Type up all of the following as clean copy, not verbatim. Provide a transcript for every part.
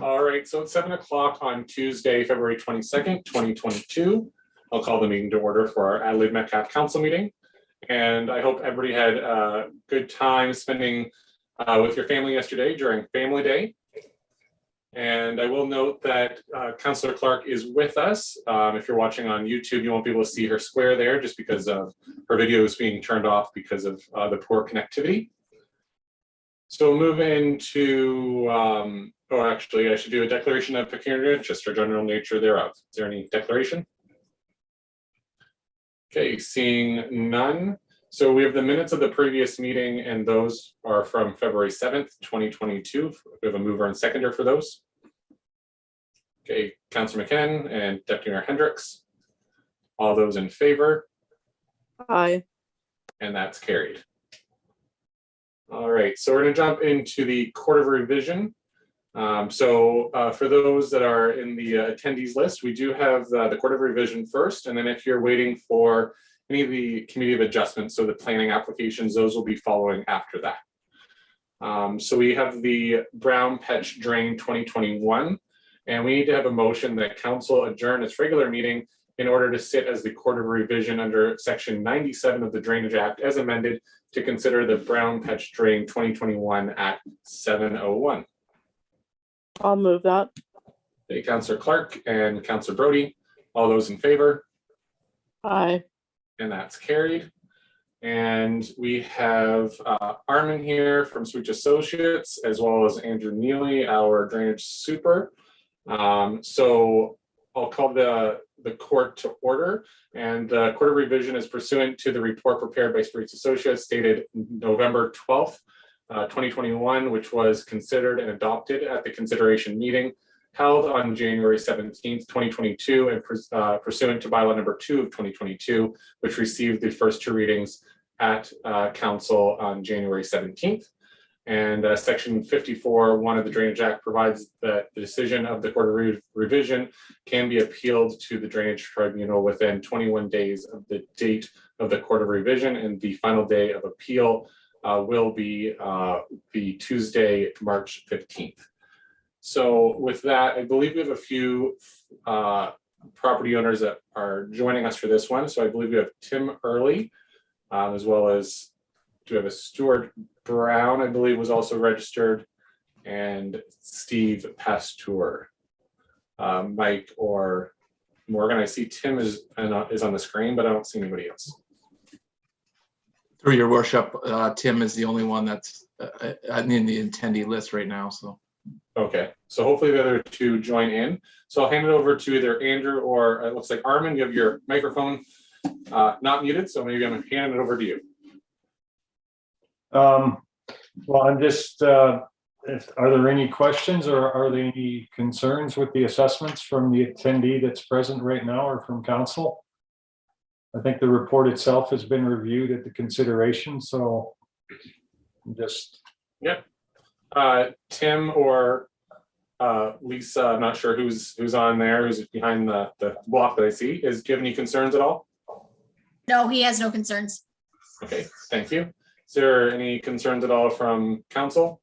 All right, so it's 7 o'clock on Tuesday, February 22nd, 2022. I'll call the meeting to order for our Adelaide Metcalfe Council meeting. And I hope everybody had a good time spending with your family yesterday during Family Day. And I will note that Councillor Clark is with us. If you're watching on YouTube, you won't be able to see her square there just because of her video is being turned off because of the poor connectivity. So we'll move into, actually I should do a declaration of pecuniary interest or general nature thereof. Is there any declaration? Okay, seeing none. So we have the minutes of the previous meeting and those are from February 7th, 2022. We have a mover and seconder for those. Okay, Councillor McKinnon and Deputy Mayor Hendricks. All those in favor? Aye. And that's carried. All right, so we're going to jump into the Court of Revision. For those that are in the attendees list, we do have the Court of Revision first, and then if you're waiting for any of the Committee of Adjustments, so the planning applications, those will be following after that. So we have the Brown Petch Drain 2021, and we need to have a motion that Council adjourn its regular meeting in order to sit as the Court of Revision under Section 97 of the Drainage Act as amended to consider the Brown Petch Drain 2021 at 7:01. I'll move that. Okay, Councillor Clark and Councillor Brody, all those in favor? Aye. And that's carried. And we have Armin here from Switch Associates, as well as Andrew Neely, our drainage super. So I'll call the court to order, and the Court of Revision is pursuant to the report prepared by Switch Associates dated November 12th, 2021, which was considered and adopted at the consideration meeting held on January 17th, 2022, and pursuant to bylaw number 2 of 2022, which received the first two readings at council on January 17th. And section 54(1) of the Drainage Act provides that the decision of the Court of Revision can be appealed to the Drainage Tribunal within 21 days of the date of the Court of Revision, and the final day of appeal will be the Tuesday, March 15th. So with that, I believe we have a few property owners that are joining us for this one. So I believe we have Tim Early, as well as, do we have a Stuart Brown, I believe was also registered, and Steve Pasteur. Mike or Morgan, I see Tim is on the screen, but I don't see anybody else. Through your worship, Tim is the only one that's in the attendee list right now. So. Okay, so hopefully the other two join in. So I'll hand it over to either Andrew or it looks like Armin. You have your microphone not muted, so maybe I'm handing it over to you. Well, I'm just, are there any questions or are there any concerns with the assessments from the attendee that's present right now or from council? I think the report itself has been reviewed at the consideration, so just. Yep. Tim or Lisa, I'm not sure who's on there, who's behind the block that I see. Do you have any concerns at all? No, he has no concerns. Okay, thank you. Is there any concerns at all from council?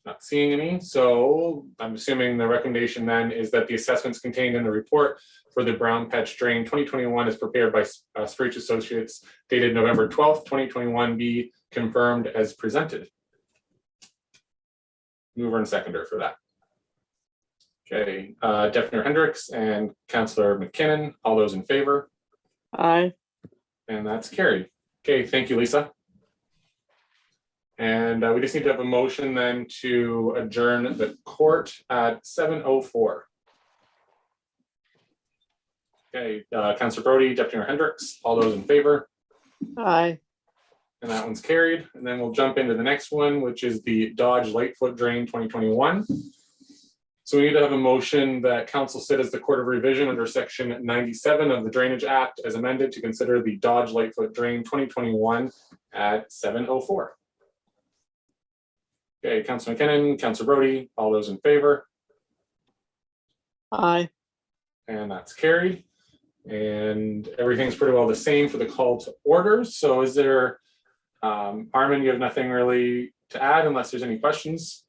Not seeing any, so I'm assuming the recommendation then is that the assessments contained in the report for the Brown Petch Drain 2021 is prepared by Screech Associates dated November 12th, 2021 be confirmed as presented. Mover and seconder for that. Okay, Deputy Mayor Hendricks and Councillor McKinnon, all those in favor? Aye. And that's carried. Okay, thank you, Lisa. And we just need to have a motion then to adjourn the court at 7:04. Okay, Councillor Brody, Deputy Mayor Hendricks, all those in favor? Aye. And that one's carried. And then we'll jump into the next one, which is the Dodge Lightfoot Drain 2021. So we need to have a motion that council sit as the Court of Revision under Section 97 of the Drainage Act as amended to consider the Dodge Lightfoot Drain 2021 at 7:04. Okay, Councillor McKinnon, Councillor Brody, all those in favor? Aye. And that's carried. And everything's pretty well the same for the call to order. So is there, Armin, you have nothing really to add unless there's any questions?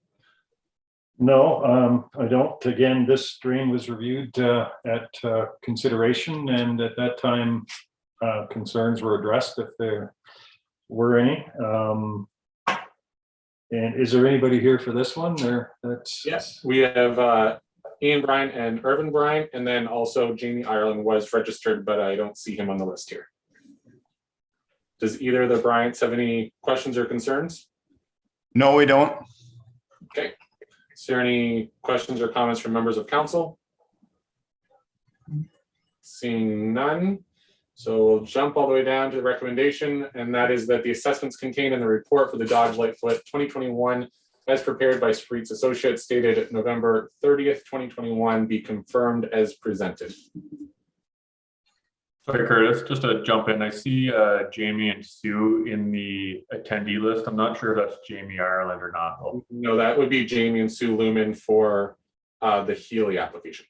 No, I don't. Again, this drain was reviewed at consideration, and at that time, concerns were addressed if there were any. And is there anybody here for this one? That's Yes, we have Ian Bryant and Irvin Bryant, and then also Jamie Ireland was registered, but I don't see him on the list here. Does either of the Bryants have any questions or concerns? No, we don't. Okay. Is there any questions or comments from members of council? Seeing none. So we'll jump all the way down to the recommendation, and that is that the assessments contained in the report for the Dodge Lightfoot 2021 as prepared by Spreets Associates dated November 30th, 2021 be confirmed as presented. Sorry, Curtis, just to jump in, I see Jamie and Sue in the attendee list. I'm not sure if that's Jamie Ireland or not. Oh, No, that would be Jamie and Sue Lumen for the Healy application.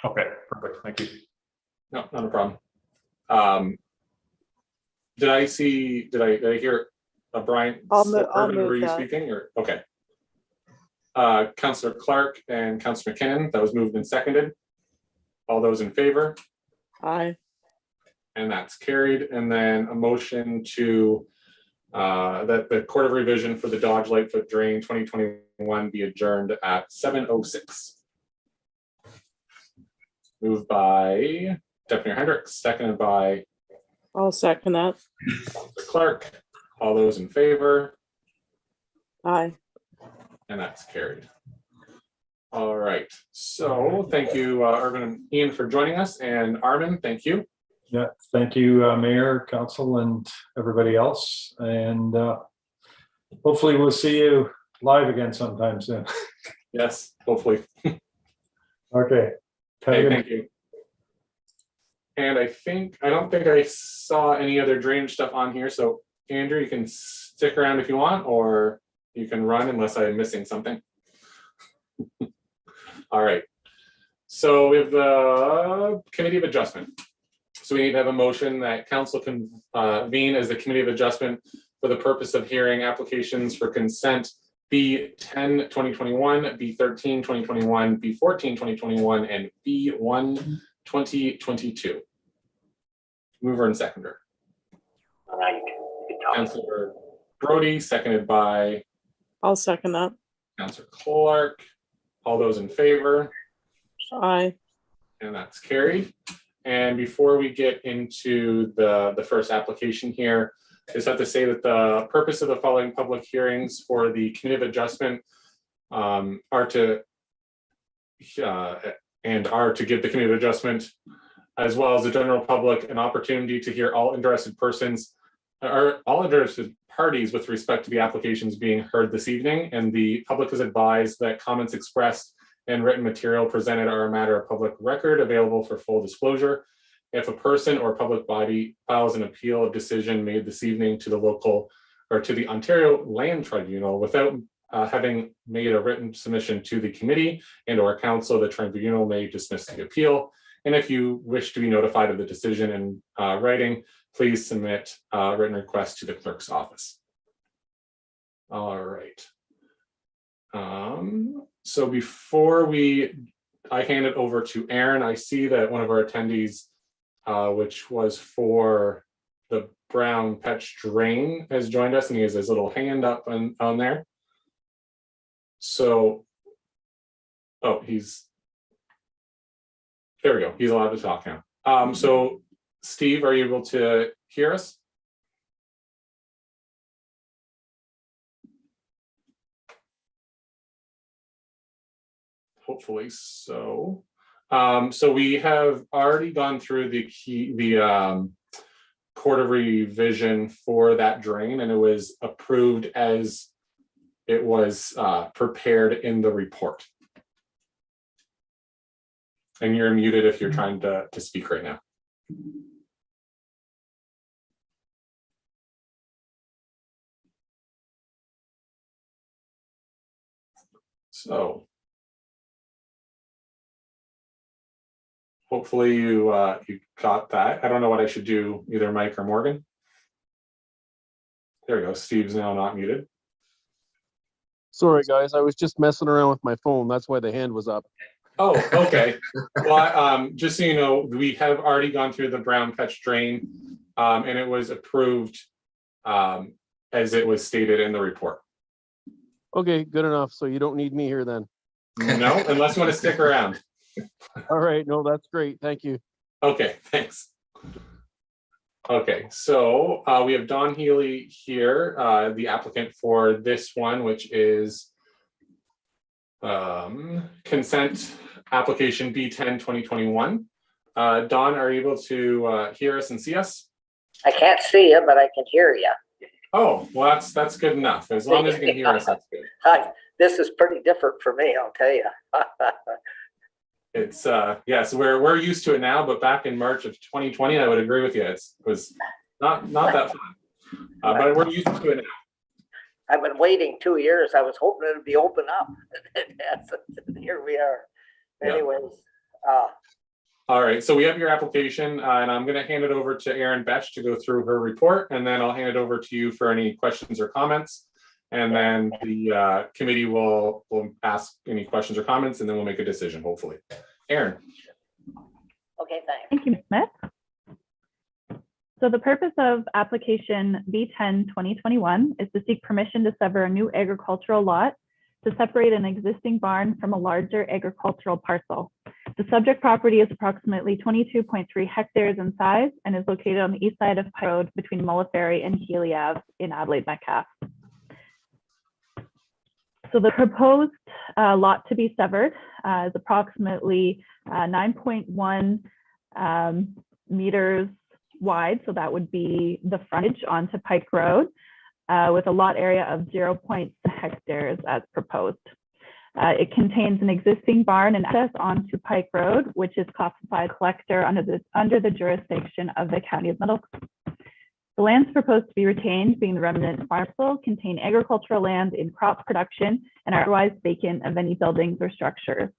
okay, perfect. Thank you. No, not a problem. Did I hear Brian? I'll Irvin, move were you that. speaking or okay? Councillor Clark and Councillor McKinnon, that was moved and seconded. All those in favor? Aye. And that's carried. And then a motion to that the Court of Revision for the Dodge Lightfoot Drain 2021 be adjourned at 7:06. Moved by Deputy Mayor Hendricks, seconded by I'll second that. Councillor Clark. All those in favor? Aye. And that's carried. All right. So thank you, Irvin and Ian, for joining us. And Armin, thank you. yeah. Thank you, Mayor, Council, and everybody else. And hopefully we'll see you live again sometime soon. Yes, hopefully. Okay. Hey, thank you. And I don't think I saw any other drainage stuff on here. So Andrew, you can stick around if you want, or you can run unless I'm missing something. All right. So we have the Committee of Adjustment. So we need to have a motion that council can convene as the Committee of Adjustment for the purpose of hearing applications for consent B10 2021, B13 2021, B14 2021, and B1 2022. Mover and seconder. Councillor Brody, seconded by I'll second that. Councillor Clark. All those in favor? Aye. And that's carried. And before we get into the first application here, I just have to say that the purpose of the following public hearings for the Committee of Adjustment are to give the Committee of Adjustment, as well as the general public, an opportunity to hear all interested persons or all interested parties with respect to the applications being heard this evening. And the public is advised that comments expressed and written material presented are a matter of public record available for full disclosure. If a person or public body files an appeal of decision made this evening to the local or to the Ontario Land Tribunal without having made a written submission to the committee and or council, the tribunal may dismiss the appeal. And if you wish to be notified of the decision in writing, please submit a written request to the clerk's office. All right. So before I hand it over to Aaron, I see that one of our attendees, which was for the Brown Petch Drain, has joined us, and he has his little hand up on there. So, oh, there we go. He's allowed to talk now. So Steve, are you able to hear us? Hopefully so. So we have already gone through the Court of Revision for that drain, and it was approved as it was prepared in the report. And you're muted if you're trying to speak right now. So hopefully you got that. I don't know what I should do, either Mike or Morgan. There we go. Steve's now not muted. Sorry, guys. I was just messing around with my phone. That's why the hand was up. Oh, okay. Well, just so you know, we have already gone through the brown fetch drain, and it was approved as it was stated in the report. Okay, good enough. So you don't need me here then. No, unless you want to stick around. All right. No, that's great. Thank you. Okay, thanks. Okay, so we have Don Healy here, the applicant for this one, which is consent application B10 2021. Don, are you able to hear us and see us? I can't see you, but I can hear you. Oh, well, that's good enough. As long as you can hear us, that's good. This is pretty different for me, I'll tell you. It's yeah, so we're used to it now, but back in March of 2020, I would agree with you. It was not that fun, but we're used to it now. I've been waiting 2 years. I was hoping it would be open up. Here we are. Anyways. All right, so we have your application, and I'm going to hand it over to Erin Betch to go through her report, and then I'll hand it over to you for any questions or comments. And then the committee will ask any questions or comments, and then we'll make a decision, hopefully. Erin. Okay, thanks. Thank you, Ms. Smith. So the purpose of application B10 2021 is to seek permission to sever a new agricultural lot to separate an existing barn from a larger agricultural parcel. The subject property is approximately 22.3 hectares in size and is located on the east side of Pike Road between Mulla Ferry and Healy Ave in Adelaide Metcalfe. So the proposed lot to be severed is approximately 9.1 meters wide. So that would be the frontage onto Pike Road with a lot area of 0.6 hectares as proposed. It contains an existing barn and access onto Pike Road, which is classified collector under the jurisdiction of the County of Middlesex. The lands proposed to be retained, being the remnant parcel, contain agricultural land in crop production and are otherwise vacant of any buildings or structures.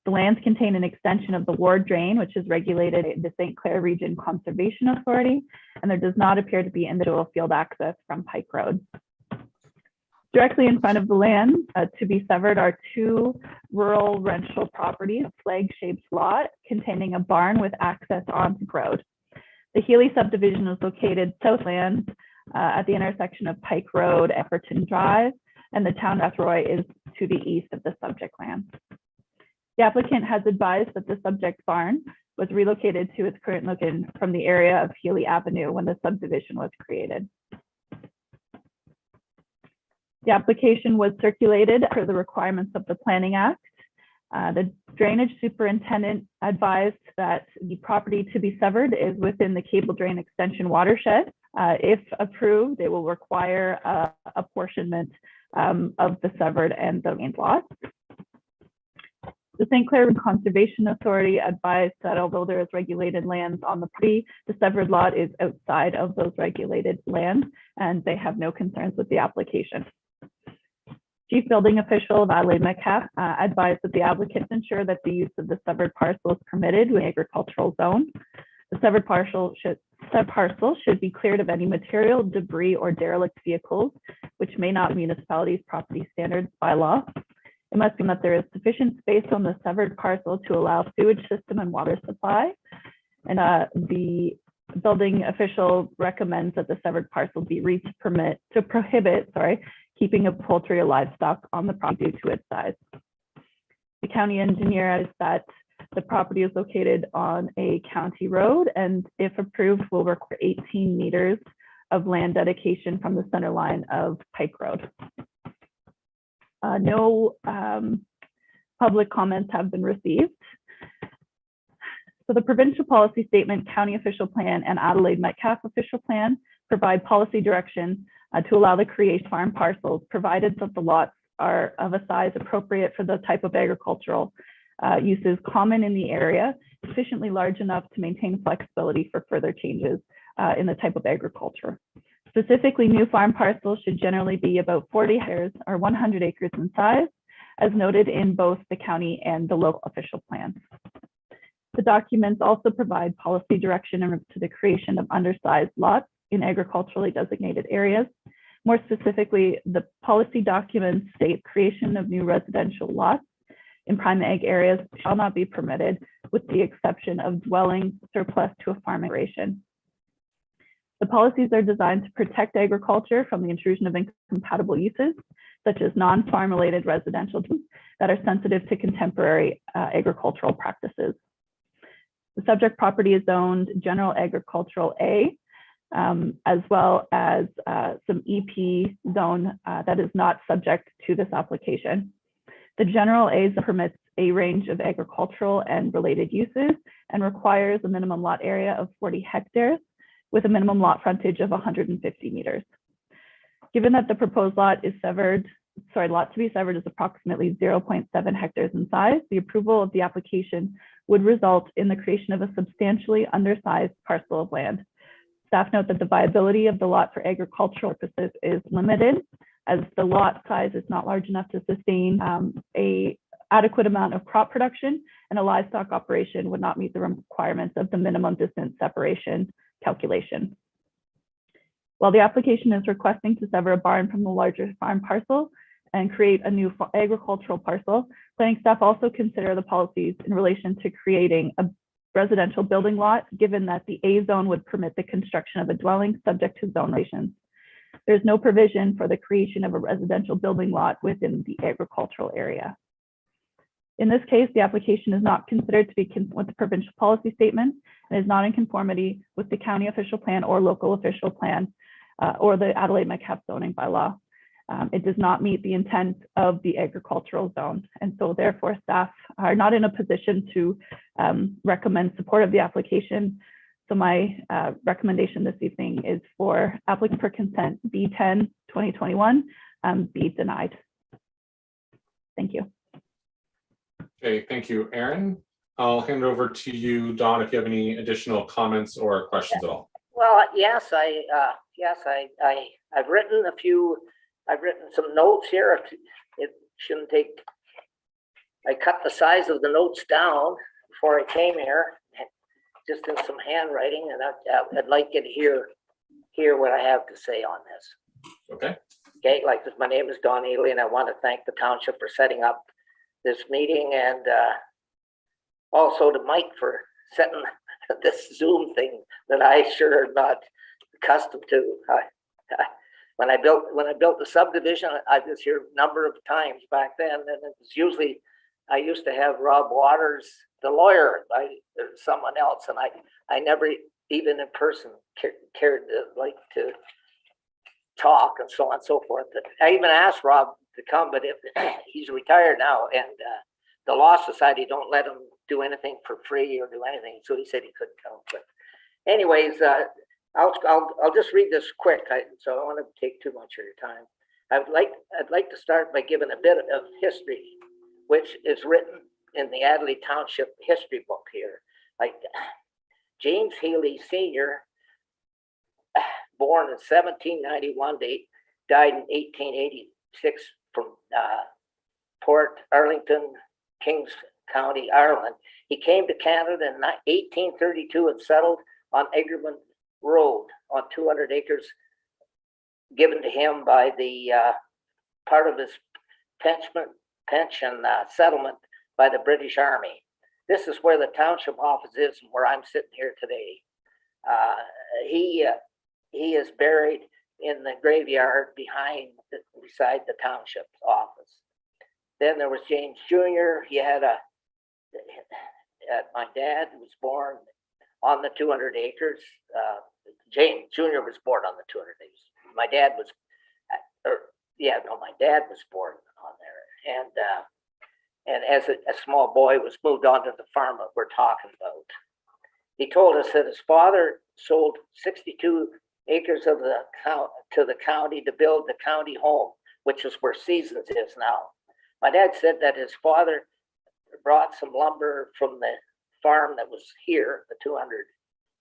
The lands contain an extension of the Ward Drain, which is regulated by the Sinclair Region Conservation Authority, and there does not appear to be individual field access from Pike Road. Directly in front of the land to be severed are two rural rental properties, flag-shaped lot containing a barn with access onto the road. The Healy subdivision is located southland at the intersection of Pike Road, Efferton Drive, and the town of Roy is to the east of the subject land. The applicant has advised that the subject barn was relocated to its current location from the area of Healy Avenue when the subdivision was created. The application was circulated per the requirements of the Planning Act. The drainage superintendent advised that the property to be severed is within the cable drain extension watershed. If approved, it will require apportionment of the severed and the main lots. The Sinclair Conservation Authority advised that although there is regulated lands on the property, the severed lot is outside of those regulated lands, and they have no concerns with the application. Chief Building Official of Adelaide Metcalfe advised that the applicants ensure that the use of the severed parcel is permitted with agricultural zone. The severed parcel should be cleared of any material, debris, or derelict vehicles, which may not meet municipality's property standards by law. It must be that there is sufficient space on the severed parcel to allow sewage system and water supply. And the building official recommends that the severed parcel be prohibit keeping of poultry or livestock on the property due to its size. The county engineer adds that the property is located on a county road and if approved will require 18 meters of land dedication from the center line of Pike Road. No public comments have been received. So the provincial policy statement, county official plan, and Adelaide Metcalfe official plan provide policy direction to allow the creation of farm parcels, provided that the lots are of a size appropriate for the type of agricultural uses common in the area, sufficiently large enough to maintain flexibility for further changes in the type of agriculture. Specifically, new farm parcels should generally be about 40 hectares or 100 acres in size, as noted in both the county and the local official plans. The documents also provide policy direction to the creation of undersized lots in agriculturally designated areas, More specifically, the policy documents state creation of new residential lots in prime ag areas shall not be permitted, with the exception of dwellings surplus to a farm operation. The policies are designed to protect agriculture from the intrusion of incompatible uses, such as non-farm related residential that are sensitive to contemporary agricultural practices. The subject property is zoned general agricultural A, as well as some EP zone that is not subject to this application. The general A permits a range of agricultural and related uses and requires a minimum lot area of 40 hectares with a minimum lot frontage of 150 meters. Given that the proposed lot is severed, lot to be severed is approximately 0.7 hectares in size, the approval of the application would result in the creation of a substantially undersized parcel of land. Staff note that the viability of the lot for agricultural purposes is limited, as the lot size is not large enough to sustain a adequate amount of crop production, and a livestock operation would not meet the requirements of the minimum distance separation calculation. While the application is requesting to sever a barn from the larger farm parcel and create a new agricultural parcel, planning staff also consider the policies in relation to creating a residential building lot, given that the A zone would permit the construction of a dwelling subject to zone regulations. There's no provision for the creation of a residential building lot within the agricultural area. In this case, the application is not considered to be with the provincial policy statement and is not in conformity with the county official plan or local official plan or the Adelaide Metcalfe zoning bylaw. It does not meet the intent of the agricultural zone. And so therefore staff are not in a position to recommend support of the application. So my recommendation this evening is for applicant for consent B10 2021 be denied. Thank you. Okay, thank you, Aaron. I'll hand it over to you, Don, if you have any additional comments or questions at all. Well, yes, I've written a few. I've written some notes here. It shouldn't take. I cut the size of the notes down before I came here, just in some handwriting, and I'd like you to hear what I have to say on this. Okay. Okay, like my name is Don Ely, and I want to thank the township for setting up this meeting, and also to Mike for setting this Zoom thing that I sure am not accustomed to. When I built the subdivision, I was here a number of times back then, and it was usually I used to have Rob Waters, the lawyer, or someone else, and I never even in person cared to talk and so on and so forth. I even asked Rob to come, but he's retired now, and the Law Society don't let him do anything for free or do anything, so he said he couldn't come. But anyways, I'll just read this quick, so I don't want to take too much of your time. I'd like to start by giving a bit of history, which is written in the Adelaide Township history book here. Like James Healy Sr., born in 1791, died in 1886 from Port Arlington, Kings County, Ireland. He came to Canada in 1832 and settled on Egerman Road on 200 acres given to him by the part of his pension settlement by the British Army. This is where the township office is and where I'm sitting here today. He is buried in the graveyard beside the township's office. Then there was James Jr. He had my dad was born on the 200 acres. James Jr. was born on the 200 acres. My dad was, my dad was born on there. And as a small boy was moved onto the farm that we're talking about. He told us that his father sold 62 acres of to the county to build the county home, which is where Seasons is now. My dad said that his father brought some lumber from the farm that was here, the 200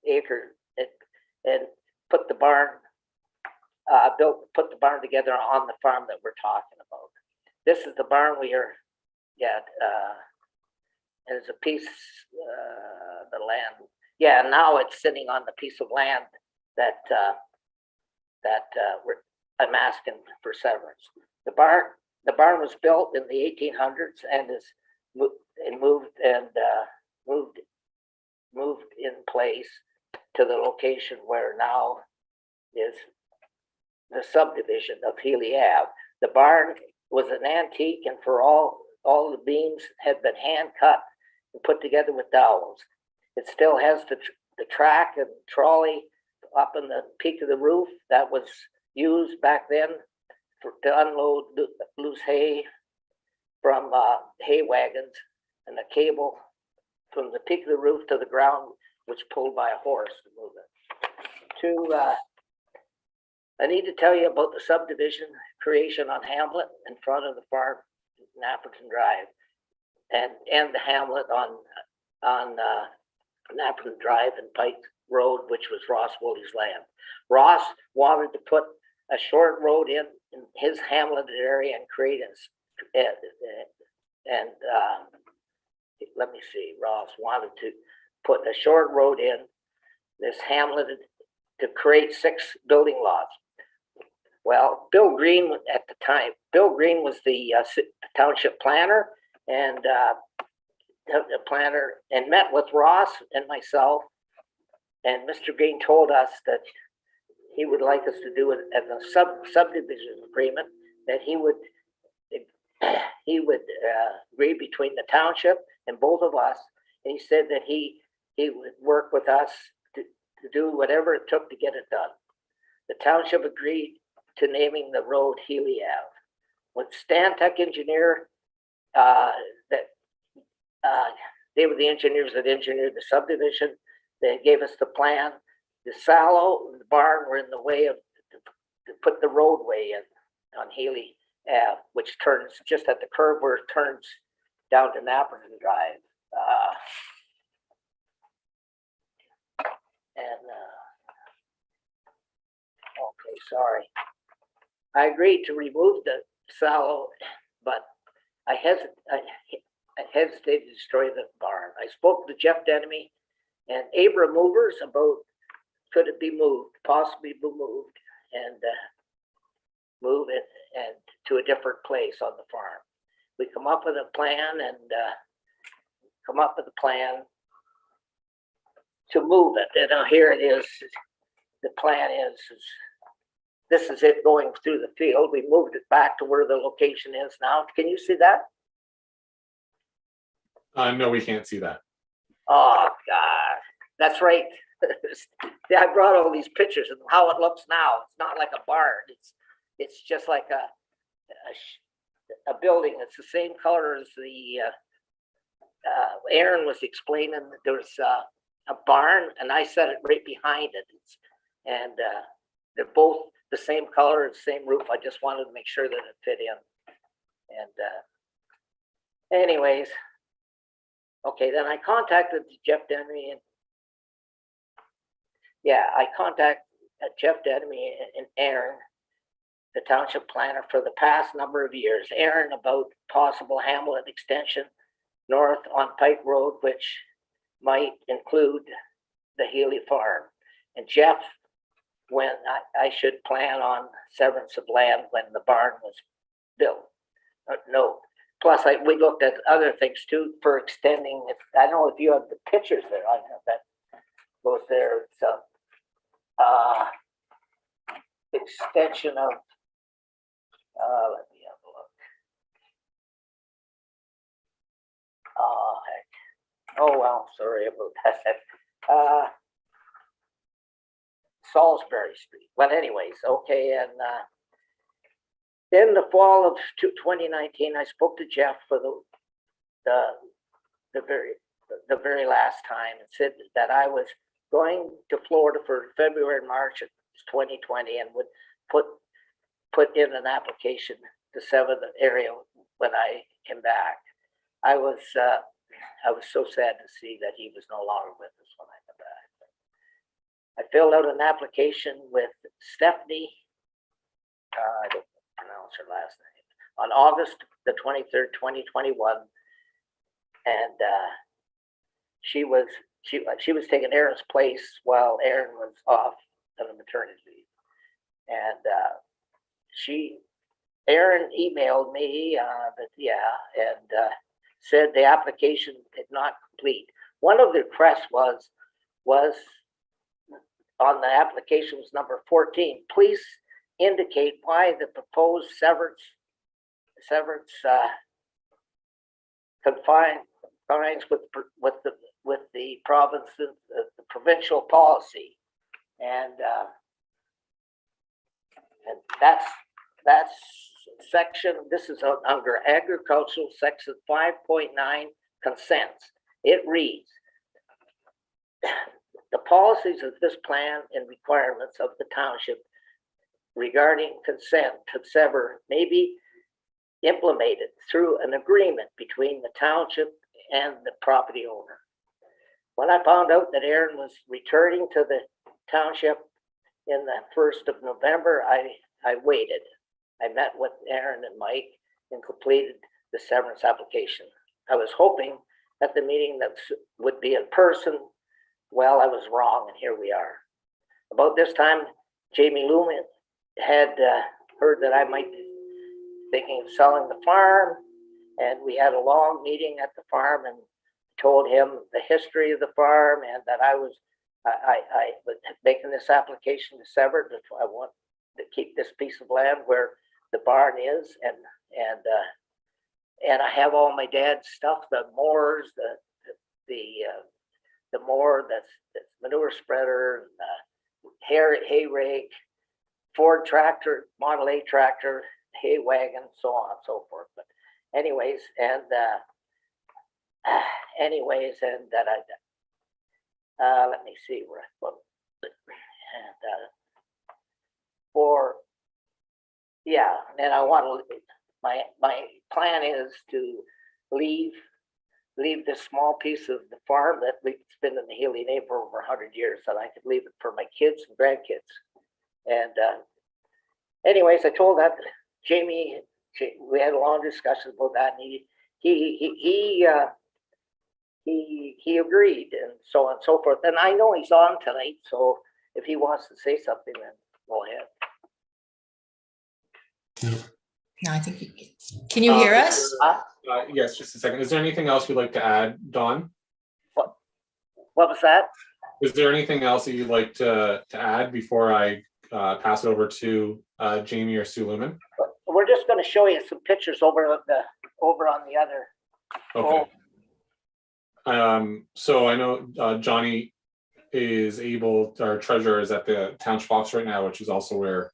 acre, and put the barn together on the farm that we're talking about. This is the barn we are and it's a piece the land. Now it's sitting on the piece of land that I'm asking for severance. The barn was built in the 1800s and is moved in place to the location where now is the subdivision of Healy Ave. The barn was an antique, and for all the beams had been hand cut and put together with dowels. It still has the track and trolley up in the peak of the roof that was used back then to unload loose hay from hay wagons, and the cable from the peak of the roof to the ground, which pulled by a horse to move it. I need to tell you about the subdivision creation on Hamlet in front of the farm, Napperton Drive, and the Hamlet on Napperton Drive and Pike Road, which was Ross Woolley's land. Ross wanted to put a short road in his Hamlet area and create let me see, Ross wanted to put a short road in this Hamlet to create 6 building lots. Well, Bill Green at the time, Bill Green was the township planner and met with Ross and myself. And Mr. Green told us that he would like us to do it as a subdivision agreement, that he would agree between the township and both of us. And he said that he would work with us to do whatever it took to get it done. The township agreed to naming the road Healy Ave. When Stantec engineer, they were the engineers that engineered the subdivision. They gave us the plan. The silo and the barn were in the way of to put the roadway in on Healy Ave, which turns just at the curve where it turns down to Napperton Drive. Okay, sorry. I agreed to remove the silo, but I hesitated to destroy the barn. I spoke to Jeff Denemy and Abra Movers about could it be moved, possibly be moved, and move it and to a different place on the farm. We come up with a plan to move it. And now here it is. The plan is this is it going through the field. We moved it back to where the location is now. Can you see that? No, we can't see that. Oh God, that's right. Yeah, I brought all these pictures of how it looks now. It's not like a barn. It's just like a building. It's the same color as the. Aaron was explaining that there was a barn, and I set it right behind it. And they're both the same color and same roof. I just wanted to make sure that it fit in. And anyways, okay, then I contacted Jeff Denemy and I contacted Jeff Denemy and Aaron, the township planner, for the past number of years. Aaron about possible Hamlet extension north on Pike Road, which might include the Healy farm. And Jeff, when I should plan on severance of land when the barn was built. No. Plus, we looked at other things too for extending. I don't know if you have the pictures there. I have that goes there. It's extension of. Let me have a look. Oh heck! Oh well, sorry about that. Salisbury Street. Well, anyways, okay, and then the fall of 2019, I spoke to Jeff for the very last time and said that I was going to Florida for February, March of 2020, and would put in an application to sever the area when I came back. I was so sad to see that he was no longer with us when I came back. I filled out an application with Stephanie, I don't pronounce her last name, on August the 23rd, 2021. And she was taking Aaron's place while Aaron was off on a maternity leave. And Aaron emailed me and said the application did not complete. One of the requests was on the application was number 14. Please indicate why the proposed severance confines with the province, the provincial policy, and that's section. This is under agricultural section 5.9 consents. It reads, the policies of this plan and requirements of the township regarding consent to sever may be implemented through an agreement between the township and the property owner. When I found out that Aaron was returning to the township in the 1st of November, I waited. I met with Aaron and Mike and completed the severance application. I was hoping that the meeting that would be in person. Well, I was wrong, and here we are. About this time, Jamie Lumen had heard that I might be thinking of selling the farm, and we had a long meeting at the farm and told him the history of the farm and that I was making this application to sever it. I want to keep this piece of land where the barn is, and I have all my dad's stuff, the mowers, the mower, that's manure spreader, hay rake, Ford tractor, Model A tractor, hay wagon, so on and so forth. But anyways, and that let me see where and I want to. My plan is to leave this small piece of the farm that we've been in the Healy name for over 100 years, that I could leave it for my kids and grandkids. And anyways, I told that to Jamie. We had a long discussion about that, and he agreed, and so on and so forth. And I know he's on tonight, so if he wants to say something, then go ahead. No, I think can you hear us? Yes, just a second. Is there anything else you'd like to add, Dawn? What was that? Is there anything else that you'd like to add before I pass it over to Jamie or Sue Lumen? We're just going to show you some pictures over on the other. Okay. So I know Johnny is able, our treasurer is at the township office right now, which is also where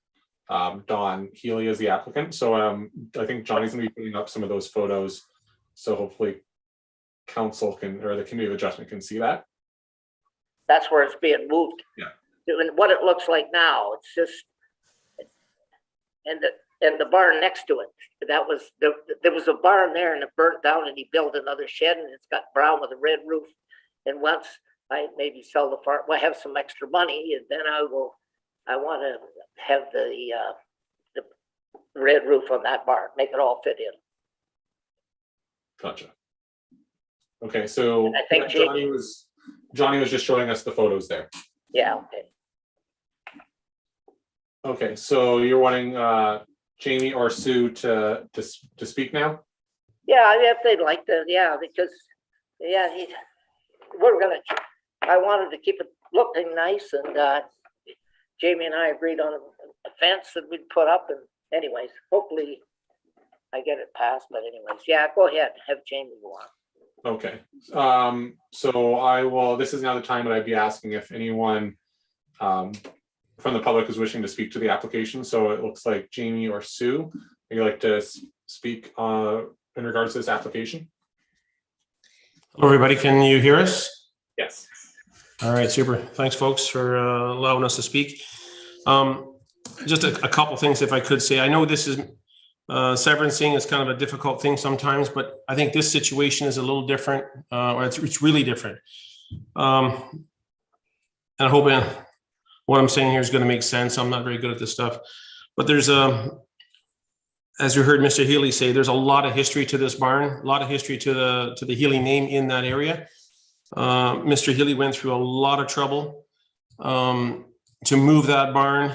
Don Healy is the applicant. So I think Johnny's gonna be putting up some of those photos. So hopefully council can, or the committee of adjustment can see that. That's where it's being moved. Yeah. And what it looks like now, it's just, and the barn next to it. That was, there was a barn there and it burnt down, and he built another shed, and it's got brown with a red roof. And once I maybe sell the farm, well, I have some extra money, and then I want to have the red roof on that barn, make it all fit in. Gotcha. Okay, so I think Johnny was just showing us the photos there. Yeah, okay. Okay, so you're wanting Jamie or Sue to speak now? Yeah, if they'd like to, yeah, because I wanted to keep it looking nice, and Jamie and I agreed on a fence that we'd put up, and anyways, hopefully I get it passed, but anyways, yeah, go ahead, have Jamie go on. Okay, so I will, this is now the time that I'd be asking if anyone from the public is wishing to speak to the application. So it looks like Jamie or Sue, would you like to speak in regards to this application? Hello, everybody. Can you hear us? Yes. All right, super. Thanks, folks, for allowing us to speak. Just a couple things, if I could say. I know this is severancing is kind of a difficult thing sometimes, but I think this situation is a little different, or it's really different. And I hope what I'm saying here is going to make sense. I'm not very good at this stuff, but there's as you heard Mr. Healy say, there's a lot of history to this barn, a lot of history to the Healy name in that area. Mr. Healy went through a lot of trouble to move that barn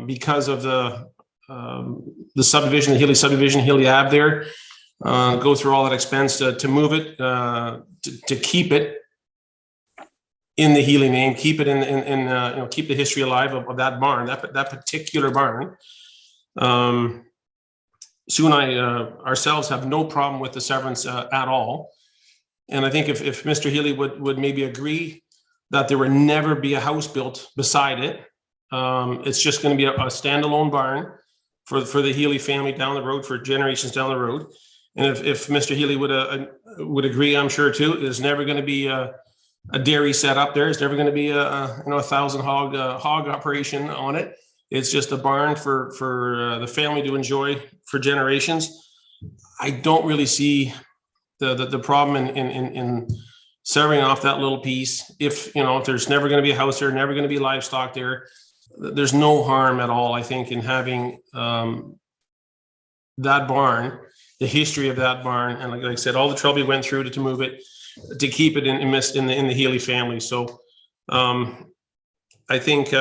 because of the subdivision, the Healy subdivision, Healy Ave there, go through all that expense to move it, to keep it in the Healy name, keep it in keep the history alive of that barn, that particular barn. Sue and I ourselves have no problem with the severance at all. And I think if Mr. Healy would maybe agree that there would never be a house built beside it, it's just going to be a standalone barn for the Healy family down the road, for generations down the road. And if Mr. Healy would agree, I'm sure too, there's never going to be a dairy set up there. It's never going to be a 1,000 hog operation on it. It's just a barn for the family to enjoy for generations. I don't really see the problem in severing off that little piece. If there's never going to be a house there, never going to be livestock there, there's no harm at all, I think, in having that barn, the history of that barn, and like I said, all the trouble we went through to move it, to keep it in the Healy family. So I think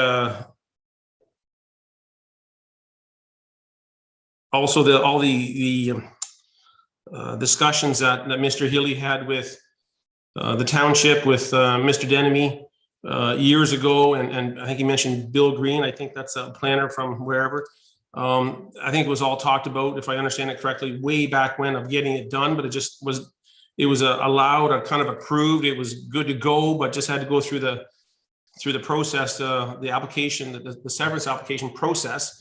also all the discussions that Mr. Healy had with the township, with Mr. Denemy years ago, and I think he mentioned Bill Green. I think that's a planner from wherever. I think it was all talked about, if I understand it correctly, way back when, of getting it done, but it was allowed, or kind of approved. It was good to go, but just had to go through the process, the application, the severance application process.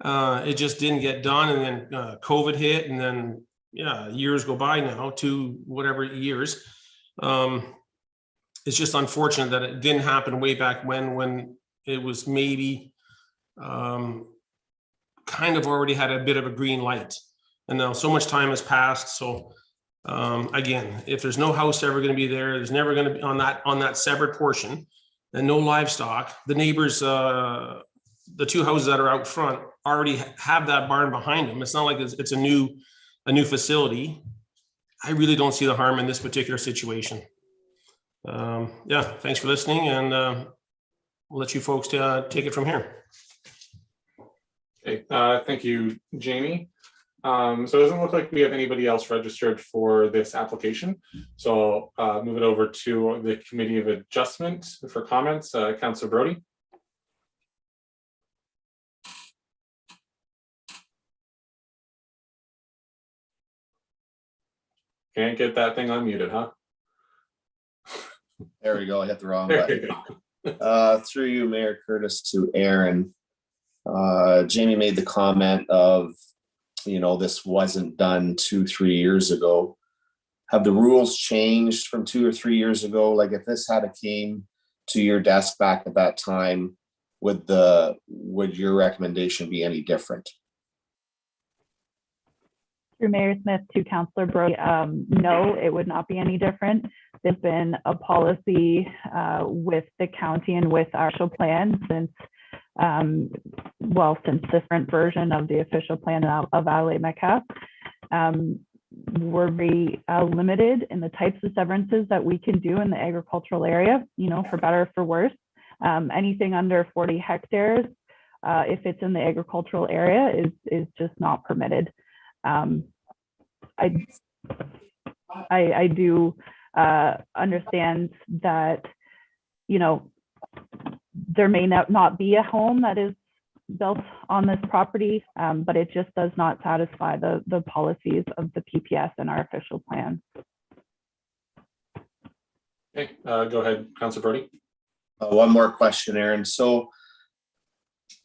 It just didn't get done, and then COVID hit, and then years go by now, 2 whatever years. It's just unfortunate that it didn't happen way back when it was maybe kind of already had a bit of a green light, and now so much time has passed. So again, if there's no house ever going to be there's never going to be on that severed portion, and no livestock. The neighbors, the 2 houses that are out front, already have that barn behind them. It's not like it's a new facility. I really don't see the harm in this particular situation. Thanks for listening, and we'll let you folks take it from here. Okay, thank you, Jamie. So it doesn't look like we have anybody else registered for this application. So I'll move it over to the Committee of Adjustment for comments. Councillor Brody. Can't get that thing unmuted, huh? There we go. I hit the wrong There button. you go. Through you, Mayor Curtis, to Aaron. Jamie made the comment of, this wasn't done 2-3 years ago. Have the rules changed from 2 or 3 years ago? Like, if this had came to your desk back at that time, would your recommendation be any different? Through Mayor Smith to Councillor Brody, no, it would not be any different. There's been a policy with the county and with our official plan since the different version of the official plan of Adelaide Metcalfe. We're very limited in the types of severances that we can do in the agricultural area, for better or for worse. Anything under 40 hectares, if it's in the agricultural area, is just not permitted. I do understand that, there may not be a home that is built on this property, but it just does not satisfy the policies of the PPS and our official plan. Okay, go ahead, Councillor Brody. One more question, Aaron. So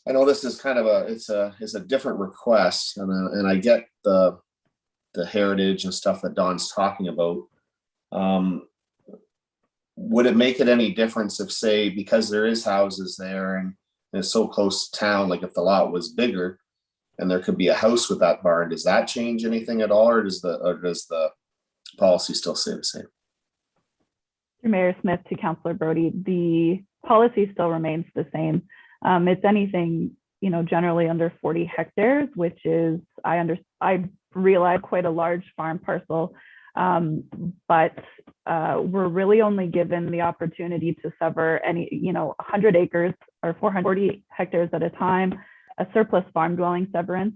I know this is kind of it's a different request, and I get the heritage and stuff that Don's talking about. Would it make it any difference if, say, because there is houses there and it's so close to town, like if the lot was bigger and there could be a house with that barn, does that change anything at all, or does the policy still stay the same? Mayor Smith to Councillor Brody, the policy still remains the same. It's anything, generally under 40 hectares, which is, I realize, quite a large farm parcel, but we're really only given the opportunity to sever any, 100 acres or 440 hectares at a time. a surplus farm dwelling severance,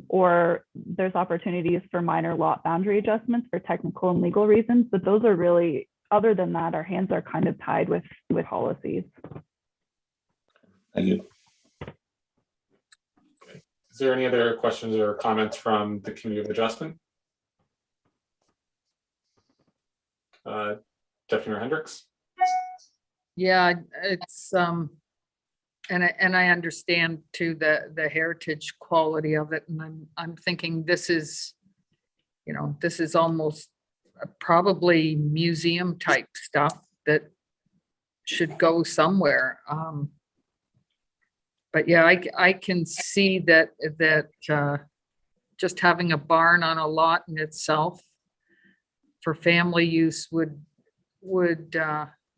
or there's opportunities for minor lot boundary adjustments for technical and legal reasons. But those are really, other than that, our hands are kind of tied with policies. Thank you. Is there any other questions or comments from the Committee of Adjustment? Deputy Mayor Hendricks? Yeah, it's and I understand too the heritage quality of it, and I'm thinking this is, this is almost probably museum type stuff that should go somewhere. But yeah, I can see that just having a barn on a lot in itself for family use would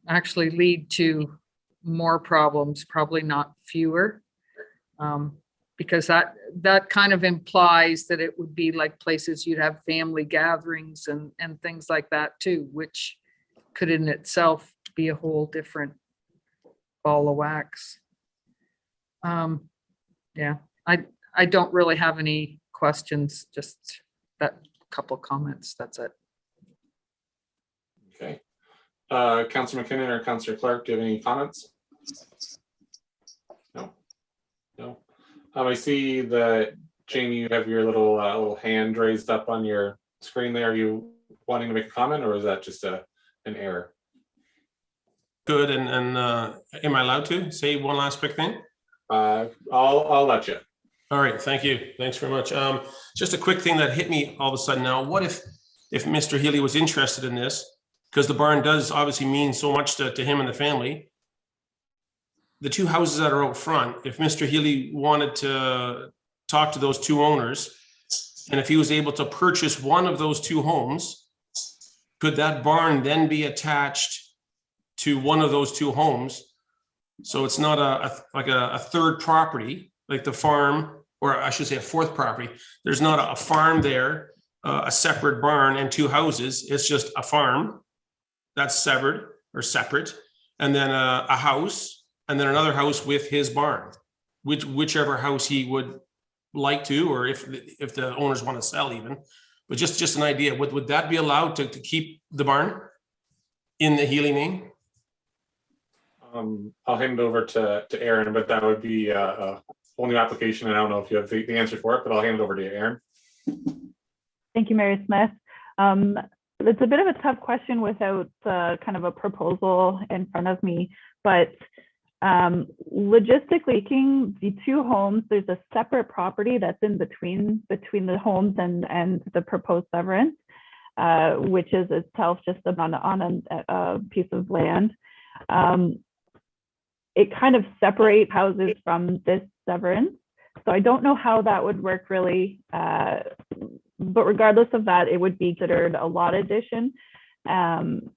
actually lead to more problems, probably not fewer, because that kind of implies that it would be like places you'd have family gatherings and things like that too, which could in itself be a whole different ball of wax. Yeah, I don't really have any questions, just that couple comments, that's it. Okay. Councillor McKinnon or Councillor Clark, do you have any comments? No. No. I see that Jamie, you have your little hand raised up on your screen there. Are you wanting to make a comment, or is that just an error? Good, and am I allowed to say one last quick thing? I'll let you. All right, thank you. Thanks very much. Just a quick thing that hit me all of a sudden now. What if Mr. Healy was interested in this? Because the barn does obviously mean so much to him and the family. The two houses that are out front, if Mr. Healy wanted to talk to those two owners, and if he was able to purchase one of those two homes, could that barn then be attached to one of those two homes? So it's not a third property, like the farm, or I should say a fourth property. There's not a farm there, a separate barn and two houses. It's just a farm that's severed or separate, and then a house, and then another house with his barn, whichever house he would like to, or if the owners want to sell even. But just an idea, would that be allowed to keep the barn in the Healy name? I'll hand it over to Aaron, but that would be a whole new application, and I don't know if you have the answer for it, but I'll hand it over to you, Aaron. Thank you, Mary Smith. It's a bit of a tough question without kind of a proposal in front of me, but logistically speaking, the two homes, there's a separate property that's in between the homes and the proposed severance, which is itself just on a piece of land. It kind of separates houses from this severance. So I don't know how that would work really, but regardless of that, it would be considered a lot addition. And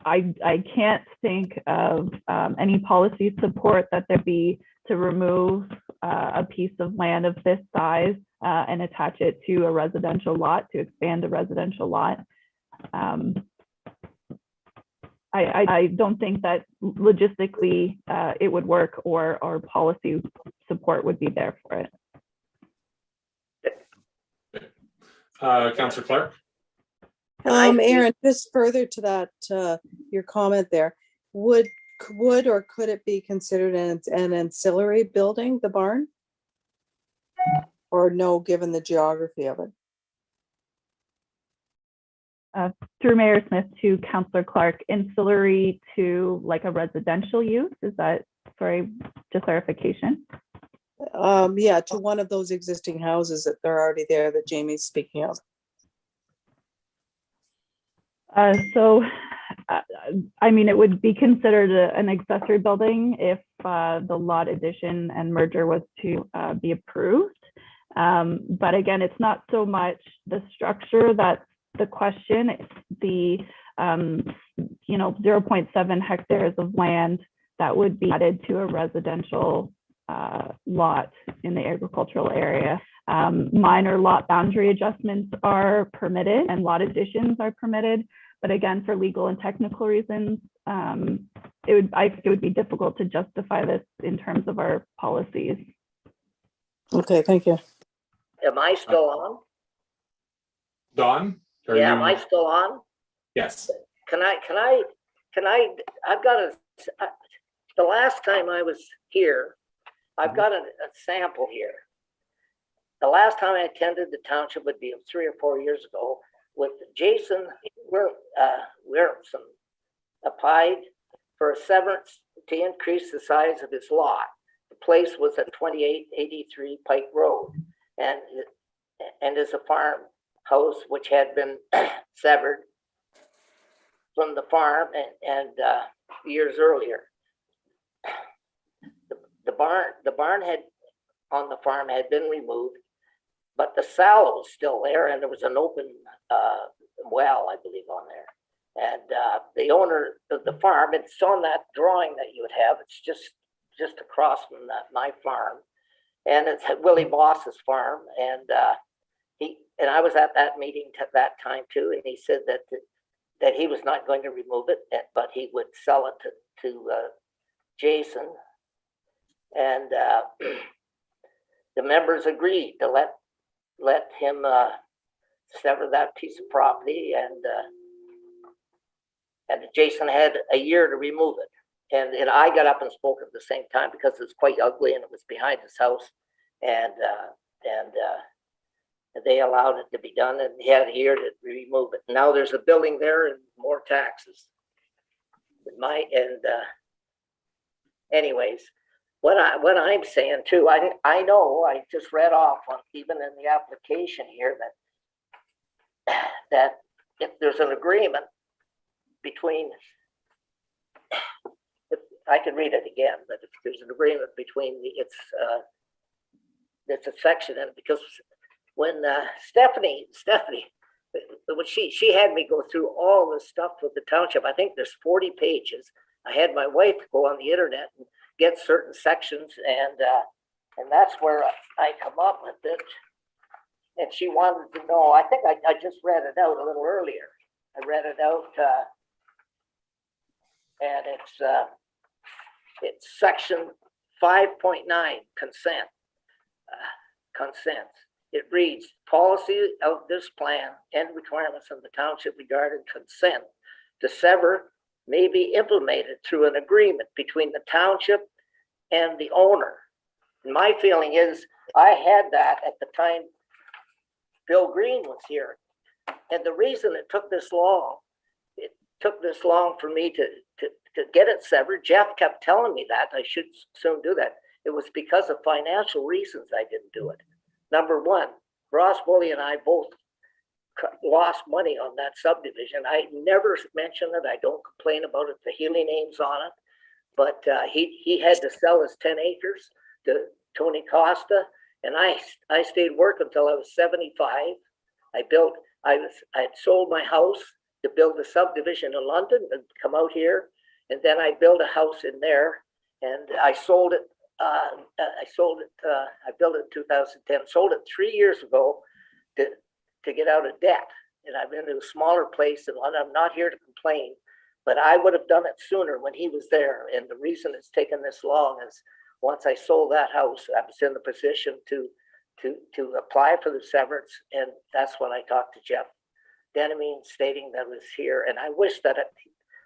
I can't think of any policy support that there'd be to remove a piece of land of this size and attach it to a residential lot, to expand a residential lot. I don't think that logistically it would work, or policy support would be there for it. Councillor Clark? Aaron, just further to that, your comment there, would or could it be considered an ancillary building, the barn? Or no, given the geography of it? Through Mayor Smith to Councillor Clark, ancillary to like a residential use, is that, sorry, just clarification? Yeah, to one of those existing houses that they're already there that Jamie's speaking of. So, I mean, it would be considered an accessory building if the lot addition and merger was to be approved. But again, it's not so much the structure that's the question, it's the 0.7 hectares of land that would be added to a residential lot in the agricultural area. Minor lot boundary adjustments are permitted and lot additions are permitted, but again, for legal and technical reasons, I think it would be difficult to justify this in terms of our policies. Okay, thank you. Am I still on? Don? Yeah, am I still on? Yes. I've got the last time I was here, I've got a sample here. The last time I attended the township would be 3 or 4 years ago with Jason Wilson applied for a severance to increase the size of his lot. The place was at 2883 Pike Road, and is a farmhouse which had been severed from the farm and years earlier. The barn had on the farm had been removed, but the sallow was still there, and there was an open well, I believe, on there. And the owner of the farm, it's on that drawing that you would have. It's just across from my farm, and it's Willie Boss's farm. And I was at that meeting at that time too, and he said that he was not going to remove it, but he would sell it to Jason. And the members agreed to let him sever that piece of property, and Jason had a year to remove it. And I got up and spoke at the same time because it's quite ugly and it was behind his house, and they allowed it to be done, and he had a year to remove it. Now there's a building there and more taxes. Anyways, what I'm saying too, I know I just read off on even in the application here that if there's an agreement between, I can read it again, but if there's an agreement between it's a section in it, because when Stephanie, when she had me go through all the stuff with the township, I think there's 40 pages. I had my wife go on the internet and get certain sections, and that's where I come up with it. And she wanted to know, I think I just read it out a little earlier. I read it out, and it's section 5.9, consent. Consent. It reads, policy of this plan and requirements of the township regarding consent to sever may be implemented through an agreement between the township and the owner. And my feeling is I had that at the time Bill Green was here. And the reason it took this long for me to get it severed, Jeff kept telling me that I should soon do that. It was because of financial reasons I didn't do it. Number one, Ross Woolley and I both lost money on that subdivision. I never mention it. I don't complain about it. The Healy name's on it. But he had to sell his 10 acres to Tony Costa. And I stayed working until I was 75. I had sold my house to build a subdivision in London and come out here. And then I built a house in there, and I sold it. I built it in 2010, sold it 3 years ago to get out of debt. And I've been in a smaller place in London. I'm not here to complain, but I would have done it sooner when he was there. And the reason it's taken this long is once I sold that house, I was in the position to apply for the severance. And that's when I talked to Jeff Denneman stating that it was here. And I wish that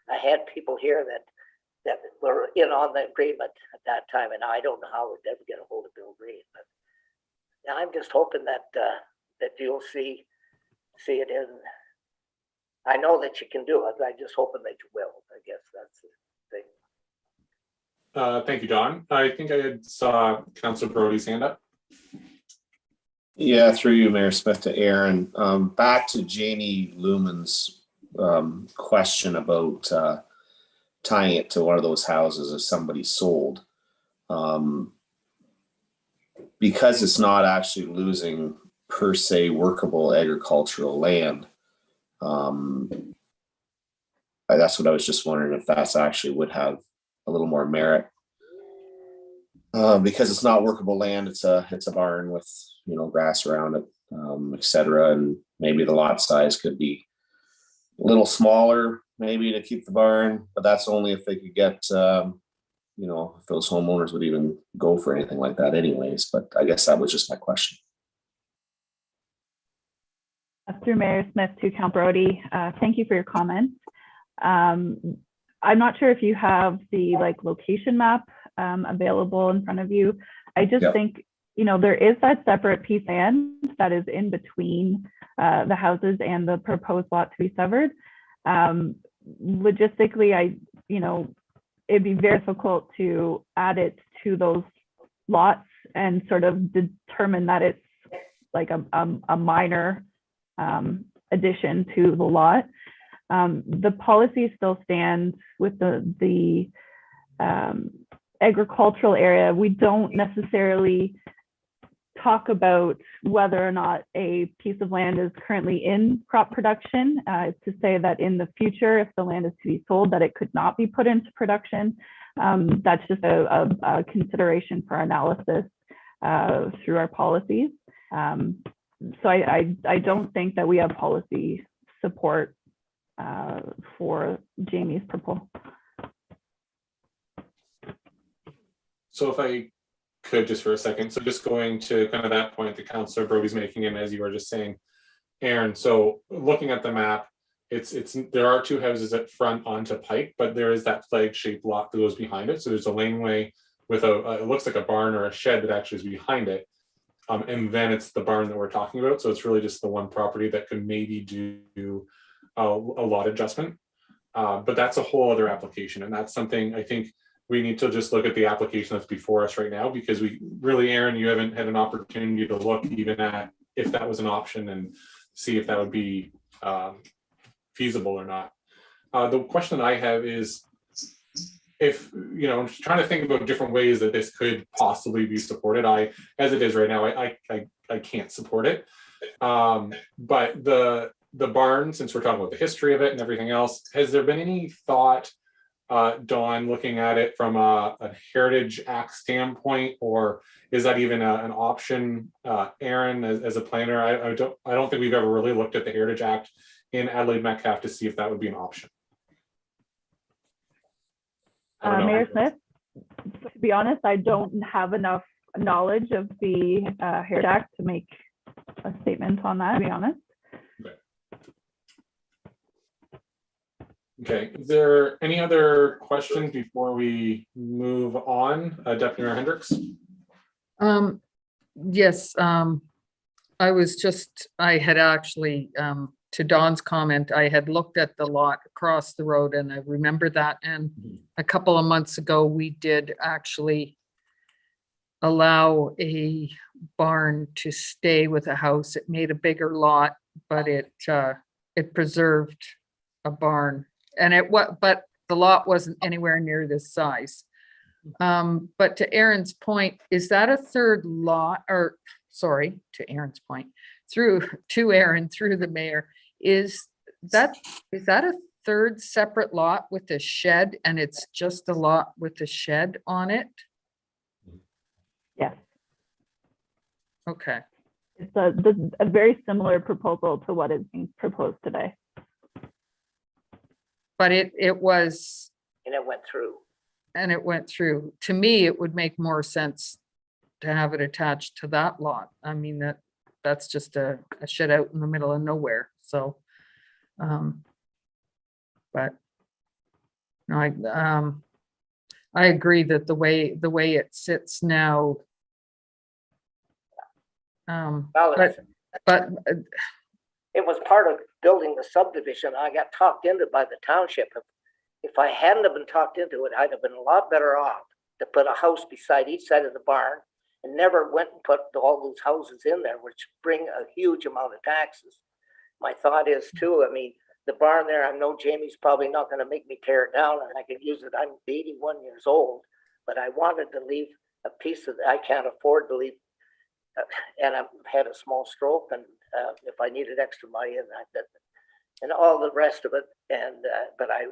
I had people here that were in on the agreement at that time. And I don't know how we'd ever get a hold of Bill Green, but I'm just hoping that you'll see it in. I know that you can do it. I'm just hoping that you will. I guess that's the thing. Thank you, Don. I think I saw Councilor Brody's hand up. Yeah, through you, Mayor Smith, to Aaron. Back to Jamie Lumen's question about tying it to one of those houses if somebody sold. Because it's not actually losing per se workable agricultural land. That's what I was just wondering if that's actually would have a little more merit. Because it's not workable land, it's a barn with grass around it, etc. And maybe the lot size could be a little smaller, maybe to keep the barn, but that's only if they could get, you know, if those homeowners would even go for anything like that anyways, but I guess that was just my question. Through Mayor Smith to Count Brody, thank you for your comments. I'm not sure if you have the location map available in front of you. I just think, you know, there is that separate piece of land that is in between the houses and the proposed lot to be severed. Logistically, it'd be very difficult to add it to those lots and sort of determine that it's like a minor addition to the lot. The policy still stands with the agricultural area. We don't necessarily talk about whether or not a piece of land is currently in crop production. It's to say that in the future, if the land is to be sold, that it could not be put into production. That's just a consideration for analysis through our policies. So I don't think that we have policy support for Jamie's proposal. So if I could just for a second, so just going to kind of that point that Councillor Brody's making, and as you were just saying, Aaron, so looking at the map, it's there are two houses at front onto Pike, but there is that flag-shaped lot that goes behind it. So there's a laneway with it looks like a barn or a shed that actually is behind it. And then it's the barn that we're talking about. So it's really just the one property that could maybe do a lot adjustment. But that's a whole other application. And that's something I think we need to just look at the application that's before us right now, because we really, Aaron, you haven't had an opportunity to look even at if that was an option and see if that would be feasible or not. The question that I have is, if, you know, I'm just trying to think about different ways that this could possibly be supported. As it is right now, I can't support it. But the barn, since we're talking about the history of it and everything else, has there been any thought, Dawn, looking at it from a Heritage Act standpoint, or is that even an option, Aaron, as a planner? I don't think we've ever really looked at the Heritage Act in Adelaide Metcalfe to see if that would be an option. Mayor Smith, to be honest, I don't have enough knowledge of the Heritage Act to make a statement on that, to be honest. Okay, is there any other questions before we move on? Deputy Mayor Hendricks? Yes, I had actually, to Dawn's comment, I had looked at the lot across the road and I remember that. And a couple of months ago, we did actually allow a barn to stay with a house. It made a bigger lot, but it preserved a barn. And but the lot wasn't anywhere near this size. But to Aaron's point, is that a third lot, or sorry, to Aaron's point, to Aaron, through the mayor, is that a third separate lot with a shed, and it's just a lot with a shed on it? Yes. Okay. It's a very similar proposal to what is being proposed today. But it was. And it went through. And it went through. To me, it would make more sense to have it attached to that lot. I mean, that's just a shed out in the middle of nowhere. So, but no, I agree that the way it sits now. But it was part of building the subdivision. I got talked into by the township. If I hadn't have been talked into it, I'd have been a lot better off to put a house beside each side of the barn and never went and put all those houses in there, which bring a huge amount of taxes. My thought is too, I mean, the barn there, I know Jamie's probably not going to make me tear it down and I can use it. I'm 81 years old, but I wanted to leave a piece of, I can't afford to leave. And I've had a small stroke, and if I needed extra money and all the rest of it. And, but I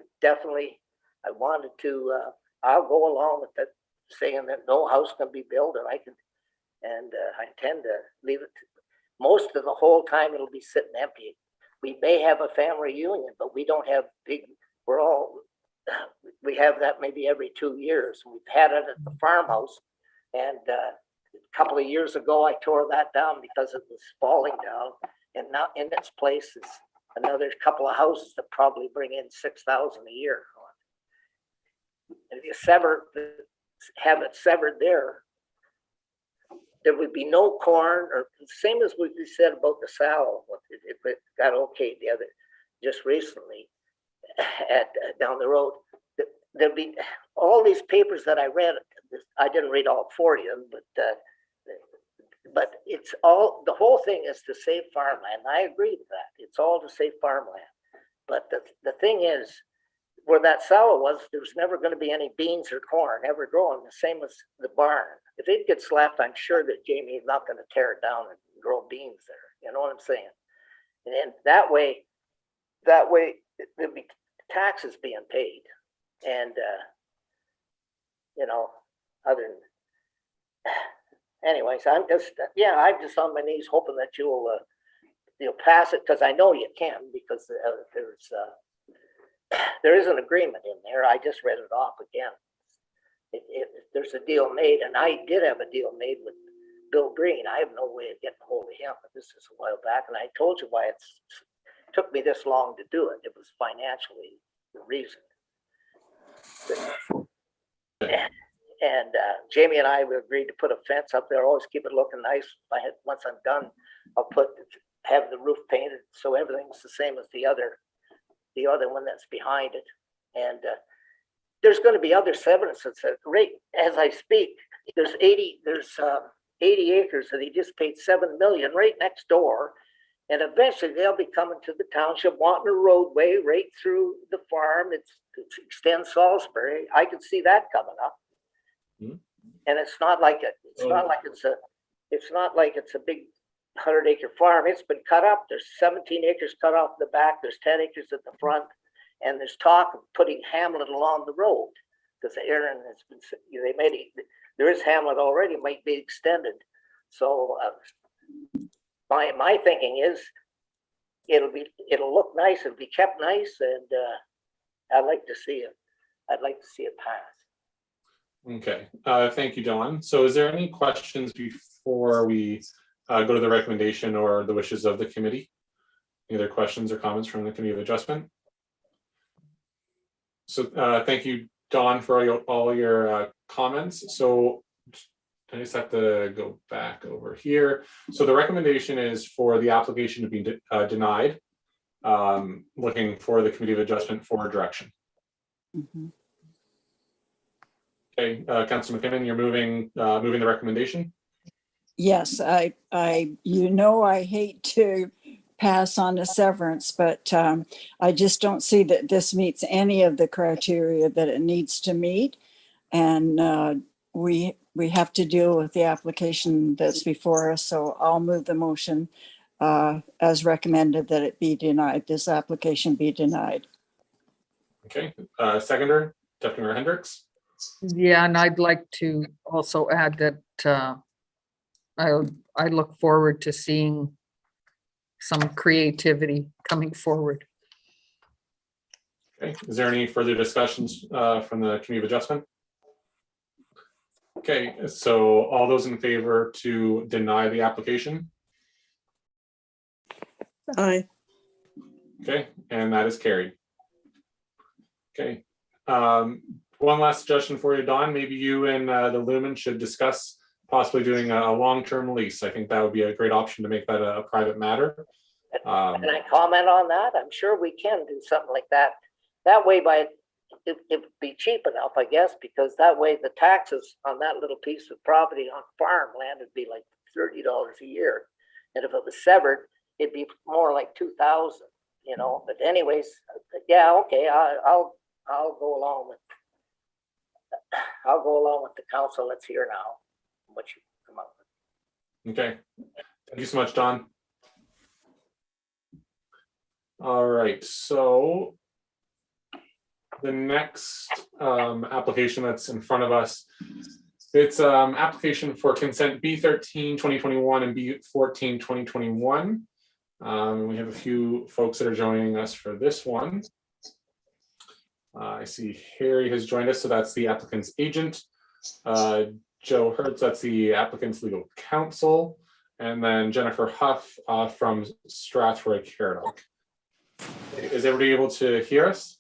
wanted to, I'll go along with that, saying that no house can be built and I intend to leave it. Most of the whole time it'll be sitting empty. We may have a family reunion, but we don't have we have that maybe every 2 years. We've had it at the farmhouse, and a couple of years ago, I tore that down because it was falling down, and now in its place is another couple of houses that probably bring in 6,000 a year. And if you have it severed there would be no corn, or the same as we said about the sallow. It got okay just recently down the road. There'd be all these papers that I read. I didn't read all 40 of them, but it's all, the whole thing is to save farmland. I agree with that. It's all to save farmland. But the thing is, where that sallow was, there's never going to be any beans or corn ever growing, the same as the barn. If it gets left, I'm sure that Jamie is not going to tear it down and grow beans there. You know what I'm saying? And then that way there'll be taxes being paid. And, other than, anyways, I'm just on my knees hoping that you'll pass it, because I know you can, because there is an agreement in there. I just read it off again. There's a deal made, and I did have a deal made with Bill Green. I have no way of getting a hold of him, but this is a while back, and I told you why it took me this long to do it. It was financially the reason. And Jamie and I agreed to put a fence up there, always keep it looking nice. Once I'm done, I'll have the roof painted so everything's the same as the other one that's behind it. And there's going to be other severances right as I speak. There's 80 acres that he just paid $7 million right next door. And eventually they'll be coming to the township, wanting a roadway right through the farm. It extends Salisbury. I could see that coming up. Mm-hmm. And it's not like it's not like it's a big 100-acre farm. It's been cut up. There's 17 acres cut off the back. There's 10 acres at the front, and there's talk of putting Hamlet along the road, because Aaron has been. There is Hamlet already. Might be extended. So my thinking is it'll look nice. It'll be kept nice, and I'd like to see it pass. Okay, thank you, Don. So is there any questions before we go to the recommendation or the wishes of the committee? Any other questions or comments from the Committee of Adjustment? So thank you, Don, for all your comments. So I just have to go back over here. So the recommendation is for the application to be denied. Looking for the Committee of Adjustment for direction. Mm-hmm. Okay, Councilor McKinnon, you're moving the recommendation. Yes, I hate to pass on a severance, but I just don't see that this meets any of the criteria that it needs to meet, and we have to deal with the application that's before us. So I'll move the motion as recommended that it be denied. This application be denied. Okay, seconder, Deputy Mayor Hendricks. Yeah, and I'd like to also add that I look forward to seeing some creativity coming forward. Okay, is there any further discussions from the Committee of Adjustment? Okay, so all those in favor to deny the application? Aye. Okay, and that is carried. Okay, one last suggestion for you, Don. Maybe you and the Lumen should discuss possibly doing a long-term lease. I think that would be a great option to make that a private matter. Can I comment on that? I'm sure we can do something like that. That way, it would be cheap enough, I guess, because that way the taxes on that little piece of property on farmland would be like $30 a year, and if it was severed, it'd be more like $2,000. You know. But anyways, yeah, okay. I'll go along with. I'll go along with the council. Let's hear now what you come up with. Okay. Thank you so much, Don. All right. So the next application that's in front of us, it's application for consent B13 2021 and B14 2021. We have a few folks that are joining us for this one. I see Harry has joined us, so that's the applicant's agent. Joe Hertz, that's the applicant's legal counsel. And then Jennifer Huff from Strathroy Caradoc. Is everybody able to hear us?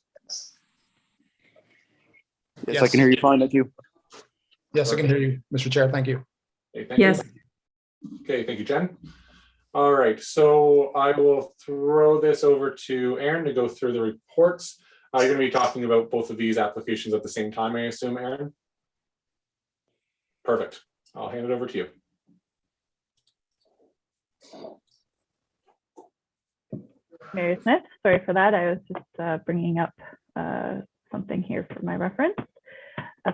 Yes, I can hear you fine. Thank you. Yes, I can hear you, Mr. Chair. Thank you. Okay, thank you. Okay, thank you, Jen. All right, so I will throw this over to Aaron to go through the reports. You're going to be talking about both of these applications at the same time, I assume, Aaron? Perfect. I'll hand it over to you. Mary Smith, sorry for that. I was just bringing up something here for my reference.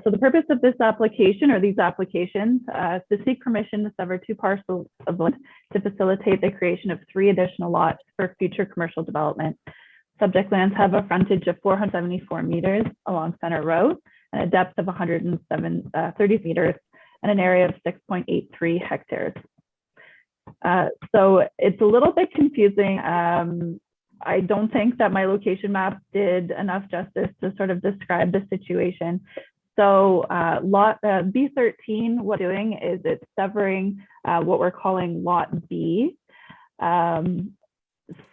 So the purpose of this application, or these applications, is to seek permission to sever 2 parcels of land to facilitate the creation of 3 additional lots for future commercial development. Subject lands have a frontage of 474 meters along Center Road and a depth of 130 meters and an area of 6.83 hectares. So it's a little bit confusing. I don't think that my location map did enough justice to sort of describe the situation. So lot B13, what we're doing is it's severing what we're calling lot B.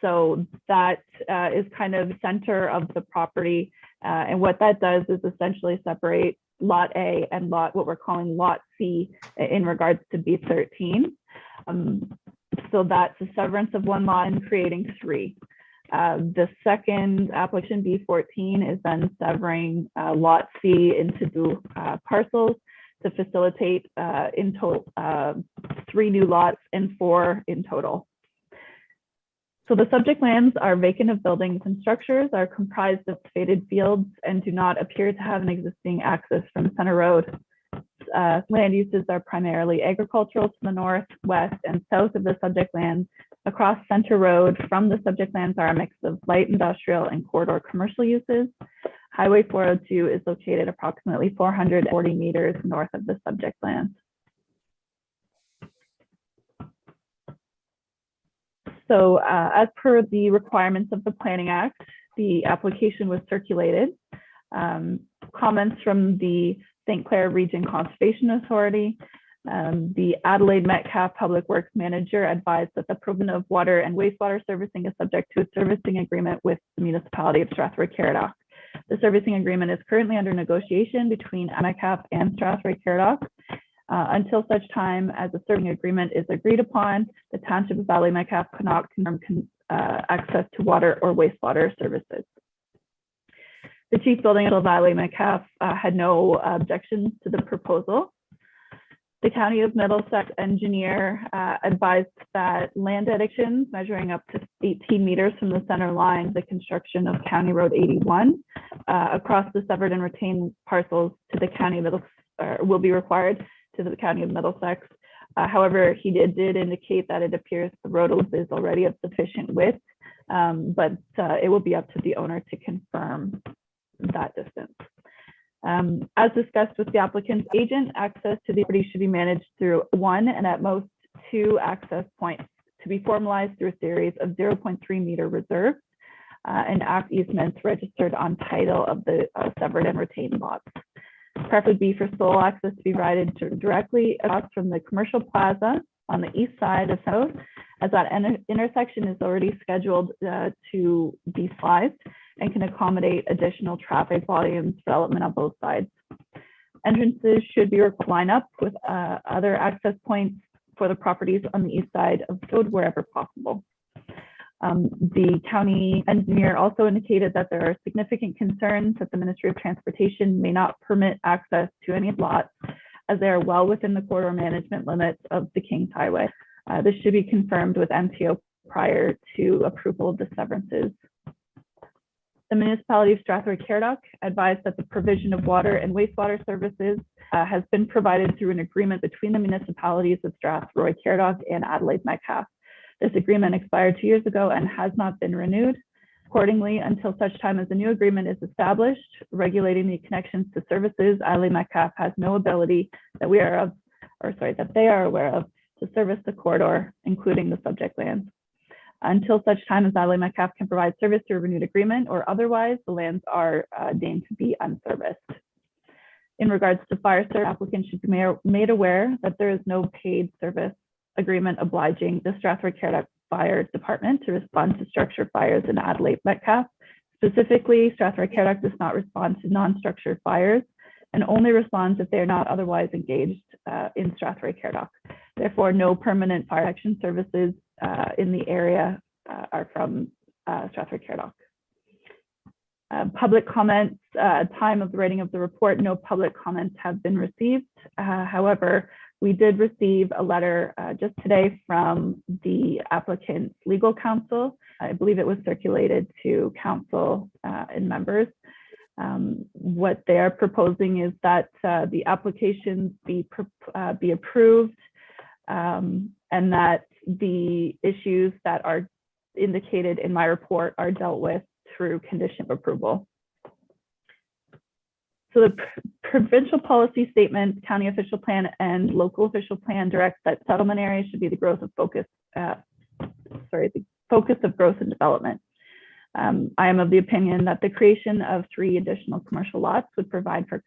So that is kind of center of the property. And what that does is essentially separate lot A and what we're calling lot C in regards to B13. So that's a severance of 1 lot and creating 3. The second application, B14, is then severing lot C into 2 parcels to facilitate in total 3 new lots and 4 in total. So the subject lands are vacant of buildings and structures, are comprised of faded fields, and do not appear to have an existing access from Center Road. Land uses are primarily agricultural to the north, west, and south of the subject lands. Across Center Road from the subject lands are a mix of light industrial and corridor commercial uses. Highway 402 is located approximately 440 meters north of the subject lands. So as per the requirements of the Planning Act, the application was circulated. Comments from the Sinclair Region Conservation Authority, the Adelaide Metcalfe Public Works Manager advised that the provision of water and wastewater servicing is subject to a servicing agreement with the municipality of Strathroy Caradoc. The servicing agreement is currently under negotiation between Metcalfe and Strathroy Caradoc. Until such time as a servicing agreement is agreed upon, the Township of Adelaide Metcalfe cannot confirm access to water or wastewater services. The Chief Building of Adelaide Metcalfe had no objections to the proposal. The County of Middlesex engineer advised that land addictions measuring up to 18 meters from the center line, the construction of County Road 81 across the severed and retained parcels to the County of Middlesex will be required to the County of Middlesex. However, he did indicate that it appears the road is already of sufficient width, but it will be up to the owner to confirm that distance. As discussed with the applicant's agent, access to the property should be managed through 1 and at most 2 access points to be formalized through a series of 0.3 meter reserves and act easements registered on title of the severed and retained lots. Preferably be for sole access to be provided directly across from the commercial plaza on the east side of South, as that intersection is already scheduled to be sliced and can accommodate additional traffic volumes development on both sides. Entrances should be line up with other access points for the properties on the east side of the road wherever possible. The county engineer also indicated that there are significant concerns that the Ministry of Transportation may not permit access to any lots as they are well within the corridor management limits of the Kings Highway. This should be confirmed with MTO prior to approval of the severances. The municipality of Strathroy Caradoc advised that the provision of water and wastewater services has been provided through an agreement between the municipalities of Strathroy Caradoc and Adelaide Metcalfe. This agreement expired 2 years ago and has not been renewed. Accordingly, until such time as a new agreement is established, regulating the connections to services, Adelaide Metcalfe has no ability that they are aware of to service the corridor, including the subject lands. Until such time as Adelaide Metcalfe can provide service through a renewed agreement or otherwise, the lands are deemed to be unserviced. In regards to fire service, applicants should be made aware that there is no paid service agreement obliging the Stratford-Caradoc Fire Department to respond to structure fires in Adelaide Metcalfe. Specifically, Stratford-Caradoc does not respond to non-structured fires and only responds if they are not otherwise engaged in Stratford-Caradoc. Therefore, no permanent fire protection services in the area are from Stratford-Caradoc. Public comments, time of the writing of the report, no public comments have been received. However, we did receive a letter just today from the applicant's legal counsel. I believe it was circulated to council and members. What they are proposing is that the applications be approved and that the issues that are indicated in my report are dealt with through condition of approval. So the provincial policy statement, county official plan, and local official plan directs that settlement areas should be the focus of growth and development. I am of the opinion that the creation of 3 additional commercial lots would provide for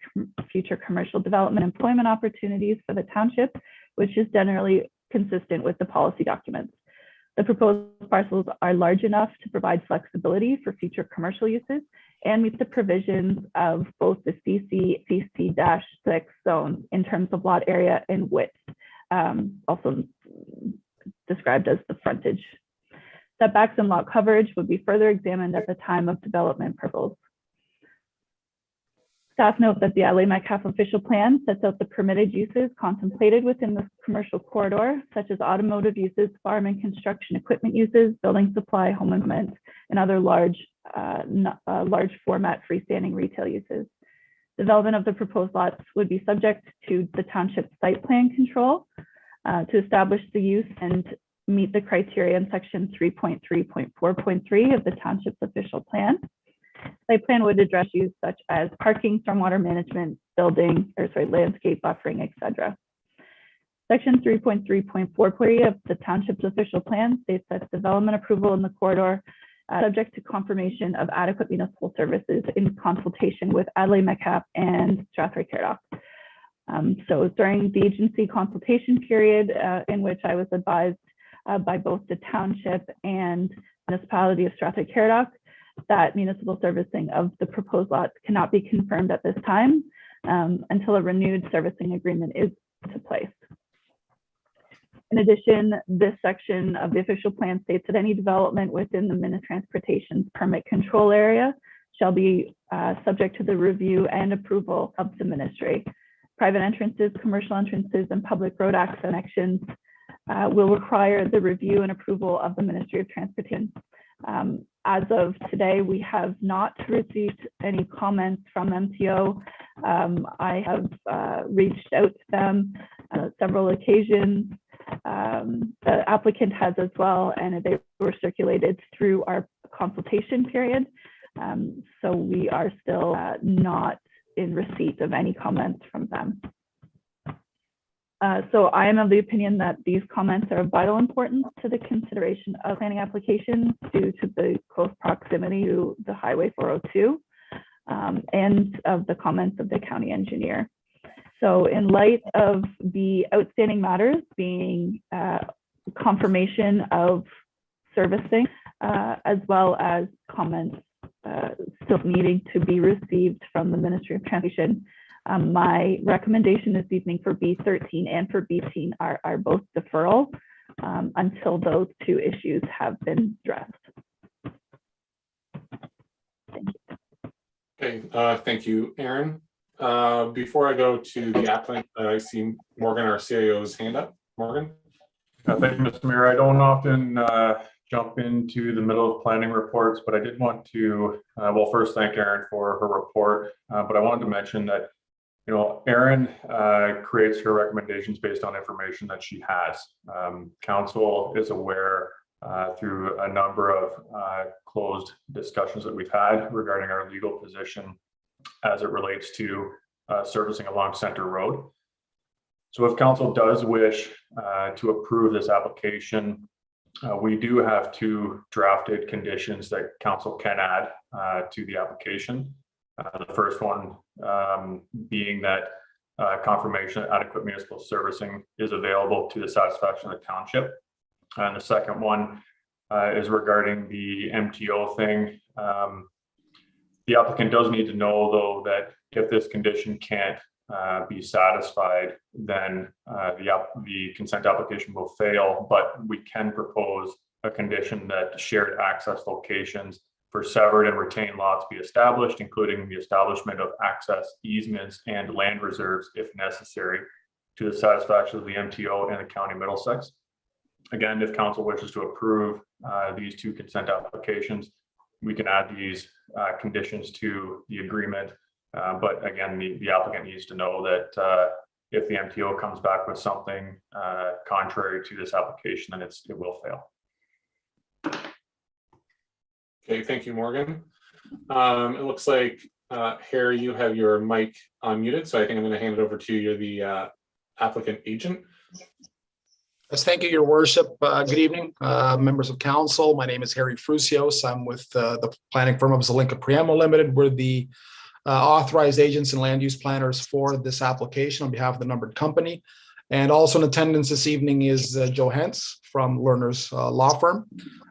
future commercial development employment opportunities for the township, which is generally consistent with the policy documents. The proposed parcels are large enough to provide flexibility for future commercial uses and meet the provisions of both the CC-6 zones in terms of lot area and width, also described as the frontage. Setbacks and lot coverage would be further examined at the time of development proposals. Staff note that the Adelaide Metcalfe official plan sets out the permitted uses contemplated within the commercial corridor, such as automotive uses, farm and construction equipment uses, building supply, home improvement, and other large format freestanding retail uses. Development of the proposed lots would be subject to the township site plan control to establish the use and meet the criteria in section 3.3.4.3 of the township's official plan. Site plan would address issues such as parking, stormwater management, landscape buffering, etc. Section 3.3.4.3 of the township's official plan states that development approval in the corridor subject to confirmation of adequate municipal services in consultation with Adelaide Metcalfe and Stratford-Caradoc. So during the agency consultation period in which I was advised by both the township and municipality of Stratford-Caradoc that municipal servicing of the proposed lots cannot be confirmed at this time until a renewed servicing agreement is to place. In addition, this section of the official plan states that any development within the Minute Transportation's permit control area shall be subject to the review and approval of the ministry. Private entrances, commercial entrances, and public road access connections will require the review and approval of the Ministry of Transportation. As of today, we have not received any comments from MTO. I have reached out to them several occasions. The applicant has as well, and they were circulated through our consultation period. So we are still not in receipt of any comments from them. So I am of the opinion that these comments are of vital importance to the consideration of planning applications due to the close proximity to the Highway 402 and of the comments of the county engineer. So in light of the outstanding matters being confirmation of servicing, as well as comments still needing to be received from the Ministry of Transportation, my recommendation this evening for B13 and for B18 are both deferral until those 2 issues have been addressed. Thank you. Okay, thank you, Aaron. Before I go to the applicant, I see Morgan, our CIO's hand up. Morgan? Thank you, Mr. Mayor. I don't often jump into the middle of planning reports, but I did want to, well, first thank Aaron for her report, but I wanted to mention that Erin creates her recommendations based on information that she has. Council is aware through a number of closed discussions that we've had regarding our legal position as it relates to servicing along Center Road. So if council does wish to approve this application We do have 2 drafted conditions that council can add to the application. The first one being that confirmation that adequate municipal servicing is available to the satisfaction of the township. And the second one is regarding the MTO thing. The applicant does need to know, though, that if this condition can't be satisfied, then the consent application will fail, but we can propose a condition that shared access locations for severed and retained lots be established, including the establishment of access easements and land reserves if necessary to the satisfaction of the MTO and the County of Middlesex. Again, if council wishes to approve these 2 consent applications, we can add these conditions to the agreement. But again, the applicant needs to know that if the MTO comes back with something contrary to this application, then it will fail. Okay, thank you, Morgan. It looks like, Harry, you have your mic unmuted, so I think I'm going to hand it over to you. You're the applicant agent. Yes, thank you, Your Worship. Good evening, members of council. My name is Harry Frusios. I'm with the planning firm of Zelinka Priamo Limited. We're the authorized agents and land use planners for this application on behalf of the numbered company. And also in attendance this evening is Joe Hentz from Lerner's law firm,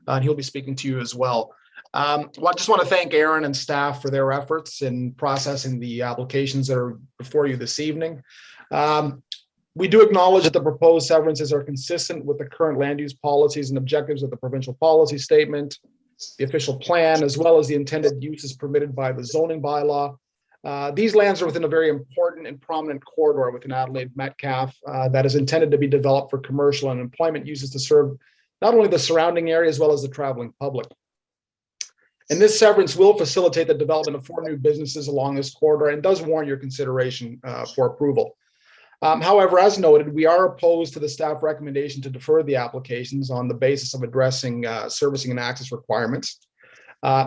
and he'll be speaking to you as well. I just want to thank Aaron and staff for their efforts in processing the applications that are before you this evening. We do acknowledge that the proposed severances are consistent with the current land use policies and objectives of the provincial policy statement, the official plan, as well as the intended uses permitted by the zoning bylaw. These lands are within a very important and prominent corridor within Adelaide Metcalfe that is intended to be developed for commercial and employment uses to serve not only the surrounding area as well as the traveling public. And this severance will facilitate the development of 4 new businesses along this corridor and does warrant your consideration for approval. However, as noted, we are opposed to the staff recommendation to defer the applications on the basis of addressing servicing and access requirements.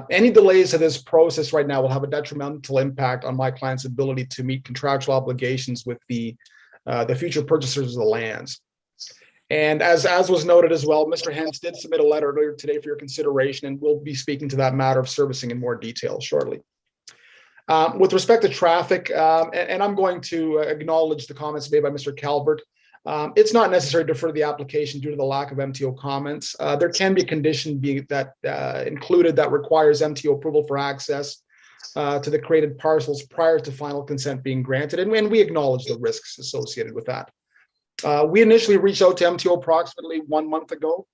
Any delays to this process right now will have a detrimental impact on my client's ability to meet contractual obligations with the future purchasers of the lands. And as was noted as well, Mr. Hentz did submit a letter earlier today for your consideration, and we'll be speaking to that matter of servicing in more detail shortly. With respect to traffic, and I'm going to acknowledge the comments made by Mr. Calvert. It's not necessary to defer the application due to the lack of MTO comments. There can be a condition included that requires MTO approval for access to the created parcels prior to final consent being granted, and we acknowledge the risks associated with that. We initially reached out to MTO approximately 1 month ago.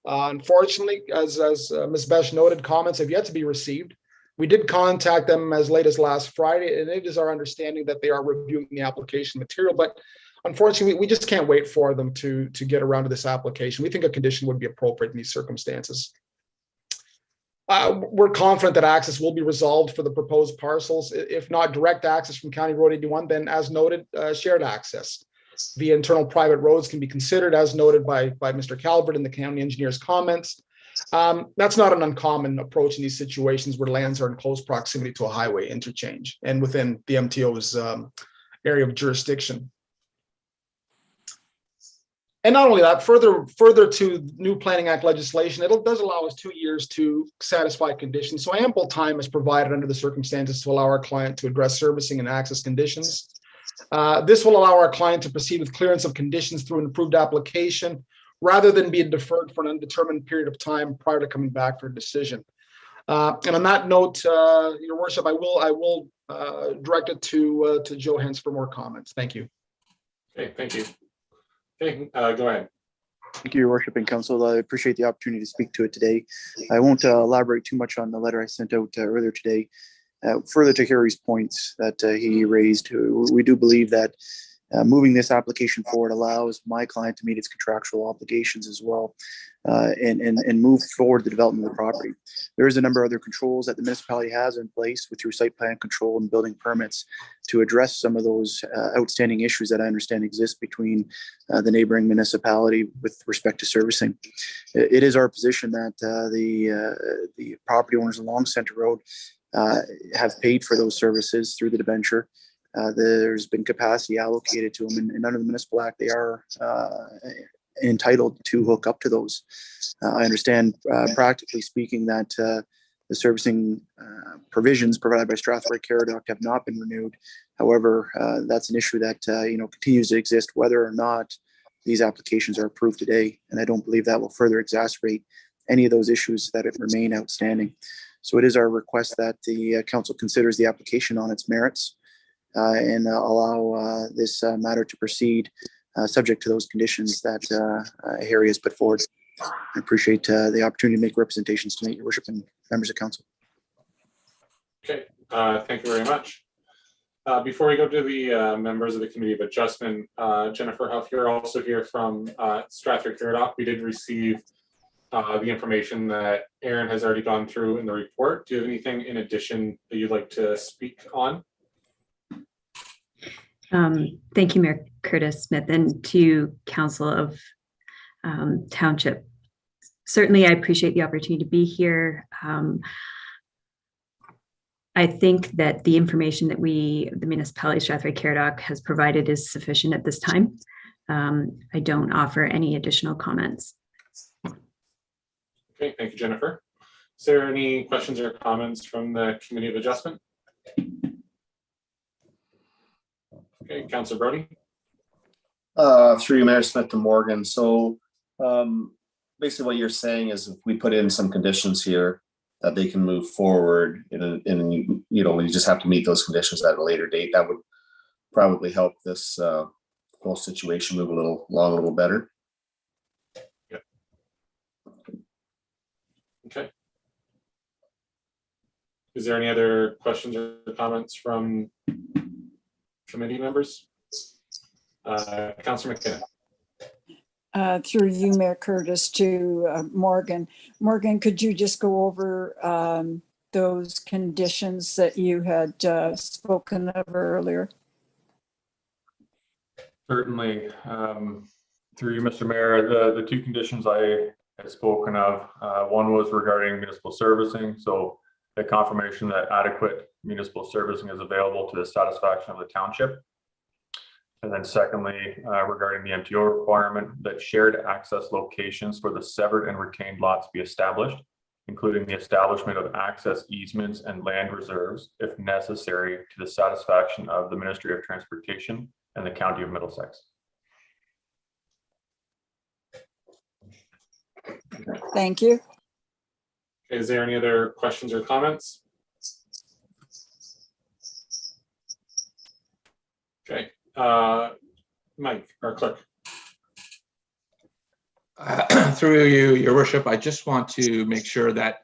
Unfortunately, as Ms. Besh noted, comments have yet to be received. We did contact them as late as last Friday, and it is our understanding that they are reviewing the application material, but unfortunately, we just can't wait for them to get around to this application. We think a condition would be appropriate in these circumstances. We're confident that access will be resolved for the proposed parcels. If not direct access from County Road 81, then as noted, shared access via internal private roads can be considered, as noted by Mr. Calvert in the county engineer's comments. That's not an uncommon approach in these situations where lands are in close proximity to a highway interchange and within the MTO's area of jurisdiction. And not only that, further to new Planning Act legislation, it does allow us 2 years to satisfy conditions. So ample time is provided under the circumstances to allow our client to address servicing and access conditions. This will allow our client to proceed with clearance of conditions through an approved application, rather than being deferred for an undetermined period of time prior to coming back for a decision. And on that note, Your Worship, I will direct it to Joe Hentz for more comments. Thank you. Okay, thank you. Okay, go ahead. Thank you, Your Worship and Council. I appreciate the opportunity to speak to it today. I won't elaborate too much on the letter I sent out earlier today. Further to Harry's points that he raised, we do believe that moving this application forward allows my client to meet its contractual obligations as well, and move forward the development of the property. There is a number of other controls that the municipality has in place through site plan control and building permits to address some of those outstanding issues that I understand exist between the neighboring municipality with respect to servicing. It is our position that the property owners along Center Road have paid for those services through the debenture. There's been capacity allocated to them, and under the Municipal Act, they are entitled to hook up to those. I understand practically speaking that the servicing provisions provided by Strathroy Caradoc have not been renewed. However, that's an issue that continues to exist whether or not these applications are approved today, and I don't believe that will further exacerbate any of those issues that remain outstanding. So it is our request that the council considers the application on its merits and allow this matter to proceed subject to those conditions that Harry has put forward. I appreciate the opportunity to make representations tonight, Your Worship and members of council. Okay, thank you very much. Before we go to the members of the Committee of Adjustment, Jennifer Huff, you're also here from Strathroy Caradoc. We did receive the information that Aaron has already gone through in the report. Do you have anything in addition that you'd like to speak on? Thank you, Mayor Curtis Smith, and to Council of Township. Certainly, I appreciate the opportunity to be here. I think that the information that the municipality Strathroy Caradoc has provided is sufficient at this time. I don't offer any additional comments. Okay, thank you, Jennifer. Is there any questions or comments from the Committee of Adjustment? Okay, Councillor Brody. Through Mayor Smith to Morgan. So basically what you're saying is if we put in some conditions here that they can move forward and we just have to meet those conditions at a later date, that would probably help this whole situation move a little better. Yep. Okay. Is there any other questions or comments from committee members? Councillor McKinnon. Through you, Mayor Curtis, to Morgan. Morgan, could you just go over those conditions that you had spoken of earlier? Certainly. Through you, Mr. Mayor, the two conditions I had spoken of, one was regarding municipal servicing. So the confirmation that adequate municipal servicing is available to the satisfaction of the township. And then secondly, regarding the MTO requirement, that shared access locations for the severed and retained lots be established, including the establishment of access easements and land reserves, if necessary, to the satisfaction of the Ministry of Transportation and the County of Middlesex. Thank you. Is there any other questions or comments? Okay. Mike, our clerk. Through you, Your Worship, I just want to make sure that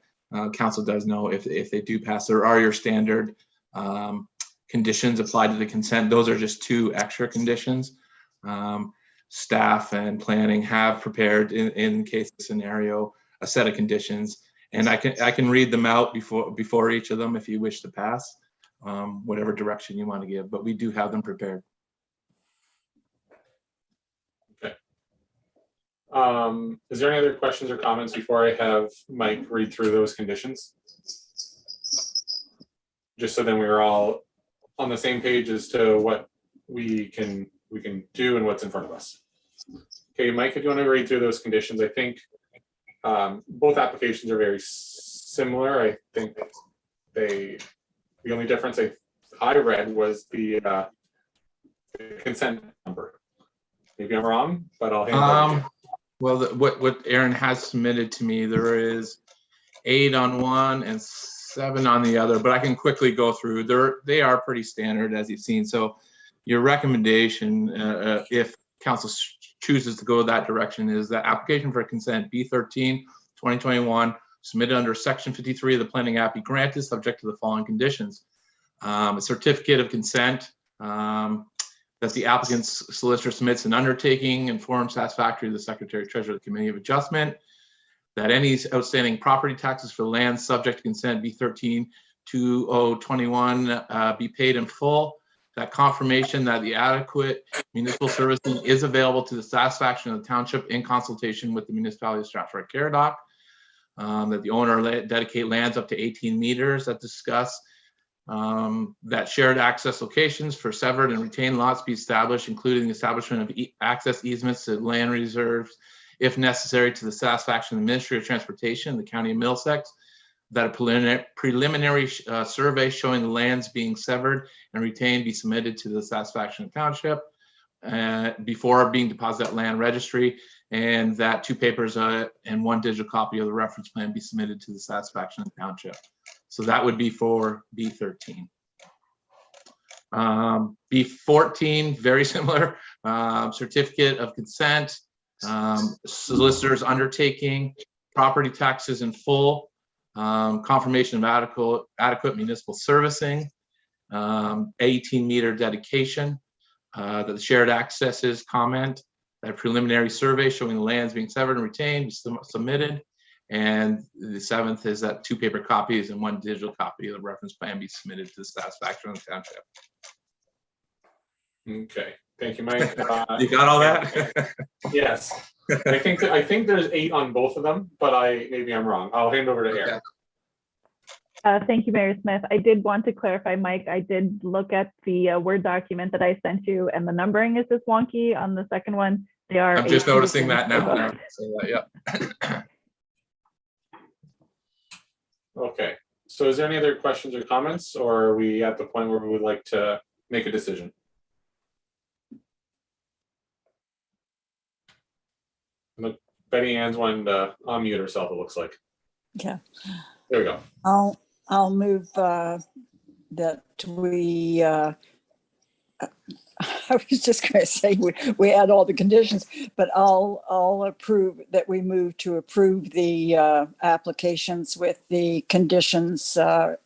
council does know if they do pass, there are your standard conditions applied to the consent. Those are just two extra conditions. Staff and planning have prepared in case of scenario a set of conditions, and I can read them out before each of them if you wish to pass, whatever direction you want to give, but we do have them prepared. Is there any other questions or comments before I have Mike read through those conditions? Just so then we're all on the same page as to what we can do and what's in front of us. Okay, Mike, if you want to read through those conditions, I think both applications are very similar. I think the only difference I read was the consent number. Maybe I'm wrong, but I'll hand it over to you. Well, what Aaron has submitted to me, there is 8 on one and 7 on the other, but I can quickly go through. They are pretty standard, as you've seen. So your recommendation, if council chooses to go that direction, is that application for consent B13-2021 submitted under section 53 of the Planning Act be granted subject to the following conditions. A certificate of consent, that the applicant's solicitor submits an undertaking in form satisfactory to the Secretary Treasurer of the Committee of Adjustment, that any outstanding property taxes for land subject to consent B13-2021 be paid in full, that confirmation that the adequate municipal servicing is available to the satisfaction of the township in consultation with the municipality of Strathroy Caradoc, that the owner dedicate lands up to 18 meters that discuss that shared access locations for severed and retained lots be established, including the establishment of access easements to land reserves, if necessary, to the satisfaction of the Ministry of Transportation, the County of Middlesex, that a preliminary survey showing the lands being severed and retained be submitted to the satisfaction of township before being deposited at land registry, and that 2 papers and 1 digital copy of the reference plan be submitted to the satisfaction of the township. So that would be for B13. B14, very similar, certificate of consent, solicitor's undertaking, property taxes in full, confirmation of adequate municipal servicing, 18-meter dedication, the shared accesses comment, that preliminary survey showing the lands being severed and retained submitted, and the 7th is that 2 paper copies and 1 digital copy of the reference plan be submitted to the satisfaction of the township. Okay, thank you, Mike. You got all that? Yes. I think there's 8 on both of them, but maybe I'm wrong. I'll hand over to Aaron. Thank you, Mayor Smith. I did want to clarify, Mike, I did look at the Word document that I sent you, and the numbering is just wonky on the second one. They are. I'm just noticing that now. Yeah. Okay, so is there any other questions or comments, or are we at the point where we would like to make a decision? Betty Ann's wanting to unmute herself, it looks like. Yeah. There we go. I'll move that we, I was just going to say we add all the conditions, but I'll approve that we move to approve the applications with the conditions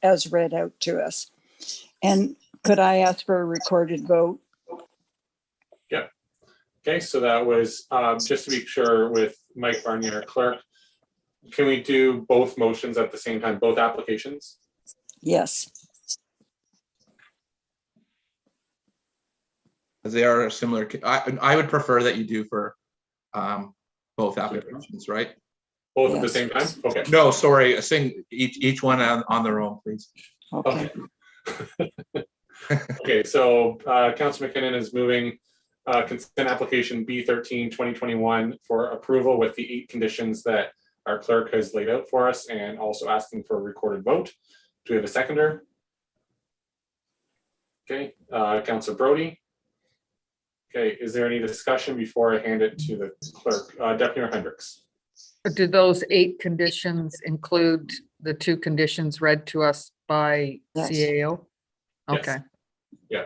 as read out to us. And could I ask for a recorded vote? Yeah. Okay, so that was just to be sure with Mike Barnier, clerk. Can we do both motions at the same time, both applications? Yes. They are similar. I would prefer that you do for both applications, right? Both at the same time? Okay. No, sorry, each one on their own, please. Okay. Okay, so Councilor McKinnon is moving consent application B13 2021 for approval with the 8 conditions that our clerk has laid out for us, and also asking for a recorded vote. Do we have a seconder? Okay, Councilor Brody. Okay, is there any discussion before I hand it to the clerk? Deputy Mayor Hendricks. Do those 8 conditions include the 2 conditions read to us by Yes. CAO? Yes. Okay. Yeah,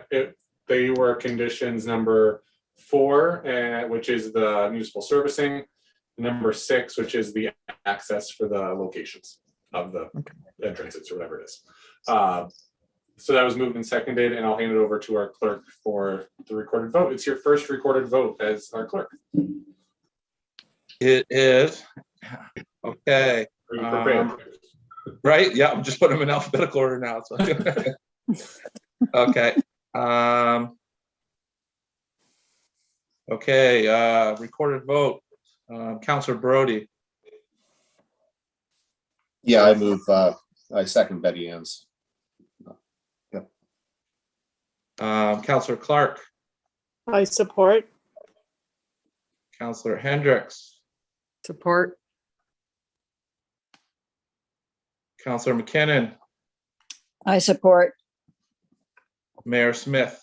they were conditions number 4, which is the municipal servicing, number 6, which is the access for the locations of the entrances or whatever it is. So that was moved and seconded, and I'll hand it over to our clerk for the recorded vote. It's your first recorded vote as our clerk. It is. Okay. Are you prepared? Right. Yeah, I'm just putting them in alphabetical order now. So. Okay. Okay. Recorded vote. Councilor Brody. Yeah, I second Betty Ann's. Councilor Clark. I support. Councilor Hendricks. Support. Councilor McKinnon. I support. Mayor Smith.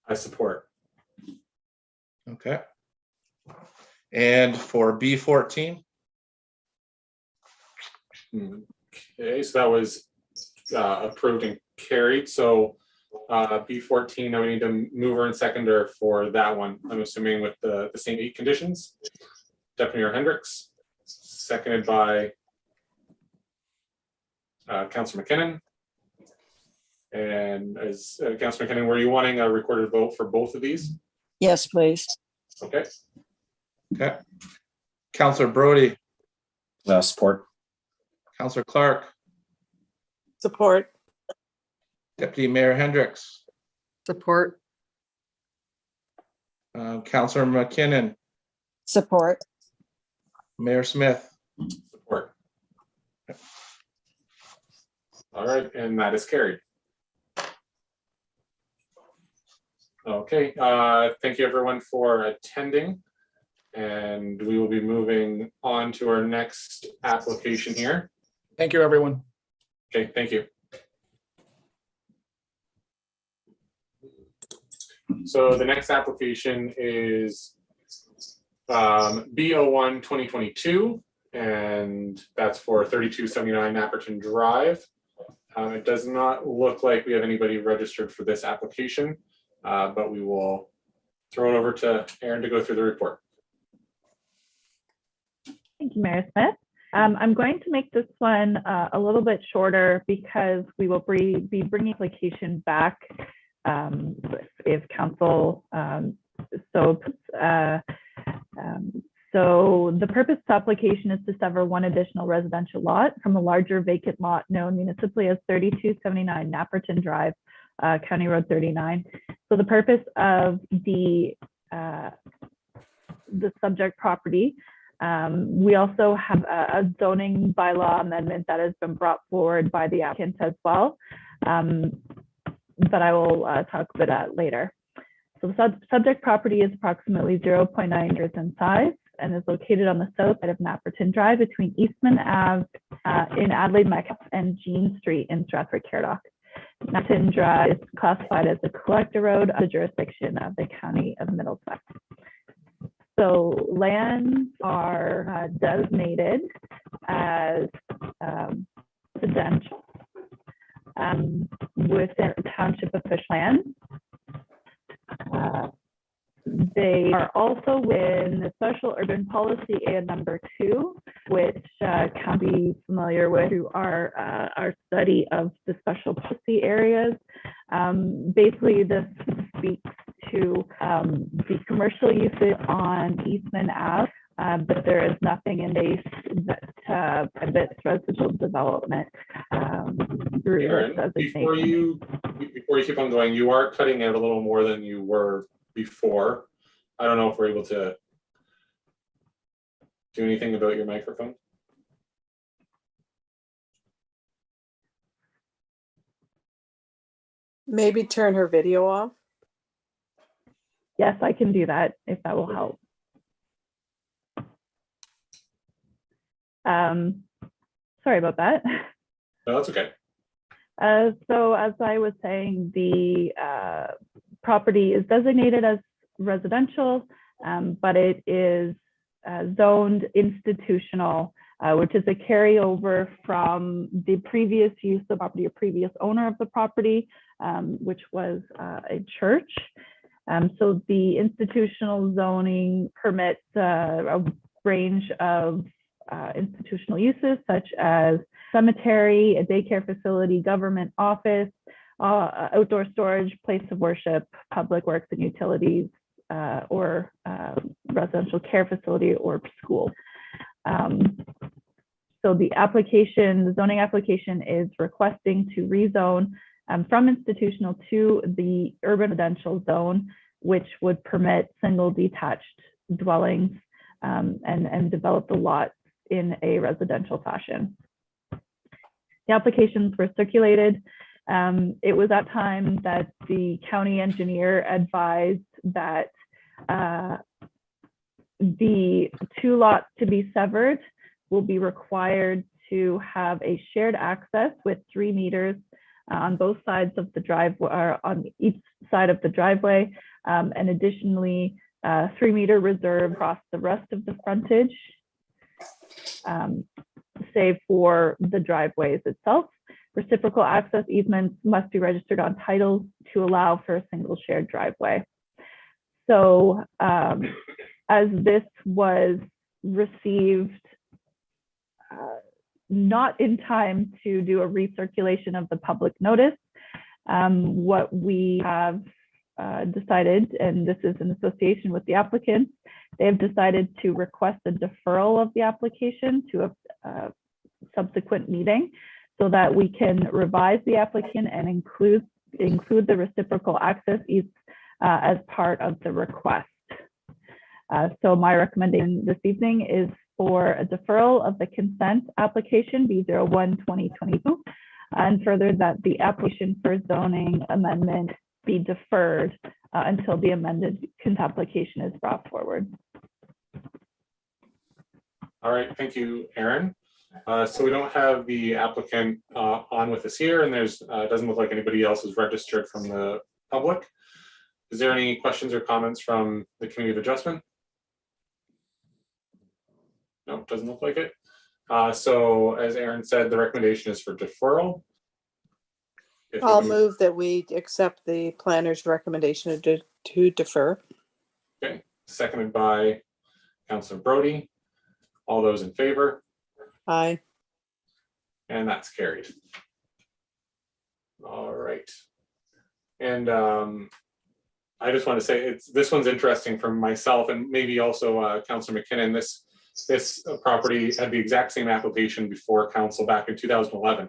I support. Okay. And for B14. Okay, so that was approved and carried. So B14, now we need to mover and seconder for that one. I'm assuming with the same 8 conditions. Deputy Mayor Hendricks, seconded by Councilor McKinnon. And as Councilor McKinnon, were you wanting a recorded vote for both of these? Yes, please. Okay. Okay. Councilor Brody. Support. Councilor Clark. Support. Deputy Mayor Hendricks. Support. Councilor McKinnon. Support. Mayor Smith. Support. All right, and that is carried. Okay, thank you everyone for attending. And we will be moving on to our next application here. Thank you, everyone. Okay, thank you. So the next application is B01 2022, and that's for 3279 Napperton Drive. It does not look like we have anybody registered for this application, but we will throw it over to Erin to go through the report. Thank you, Mayor Smith. I'm going to make this one a little bit shorter because we will be bringing application back if council so the purpose of the application is to sever one additional residential lot from a larger vacant lot known municipally as 3279 Napperton Drive, County Road 39. So the purpose of the subject property, we also have a zoning bylaw amendment that has been brought forward by the applicant as well, but I will talk about that later. So the subject property is approximately 0.9 acres in size and is located on the south side of Napperton Drive between Eastman Ave in Adelaide Metcalfe and Jean Street in Stratford-Caradoc. Napperton Drive is classified as a collector road of the jurisdiction of the County of Middlesex. So lands are designated as residential within township official land. They are also within the Special Urban Policy Area number 2, which can be familiar with through our study of the special policy areas. Basically, this speaks to the commercial uses on Eastman Ave, but there is nothing in base that prohibits residential development through Erin, before you keep on going, you are cutting out a little more than you were before. I don't know if we're able to do anything about your microphone. Maybe turn her video off. Yes, I can do that if that will help. Sorry about that. No, that's okay. So as I was saying, the property is designated as residential, but it is zoned institutional, which is a carryover from the previous use of the property, or previous owner of the property, which was a church. So the institutional zoning permits a range of institutional uses such as cemetery, a daycare facility, government office, outdoor storage, place of worship, public works and utilities, or residential care facility or school. So the zoning application is requesting to rezone from institutional to the urban residential zone, which would permit single detached dwellings and develop the lot in a residential fashion. The applications were circulated. It was at time that the county engineer advised that the two lots to be severed will be required to have a shared access with 3 meters on both sides of the driveway, or on each side of the driveway, and additionally 3-meter reserve across the rest of the frontage, save for the driveways itself. Reciprocal access easements must be registered on titles to allow for a single shared driveway. So as this was received not in time to do a recirculation of the public notice, what we have decided, and this is in association with the applicants, they have decided to request a deferral of the application to a subsequent meeting so that we can revise the applicant and include the reciprocal access as part of the request. So my recommendation this evening is for a deferral of the consent application B01-2022, and further that the application for zoning amendment be deferred until the amended consent application is brought forward. All right, thank you, Aaron. So we don't have the applicant on with us here, and there's doesn't look like anybody else is registered from the public. Is there any questions or comments from the Committee of Adjustment? No, doesn't look like it. So as Aaron said, the recommendation is for deferral. I'll move that we accept the planner's recommendation to defer. Okay, seconded by Councillor Brody. All those in favor? Aye. And that's carried. All right. And I just want to say this one's interesting for myself and maybe also Councillor McKinnon. This property had the exact same application before council back in 2011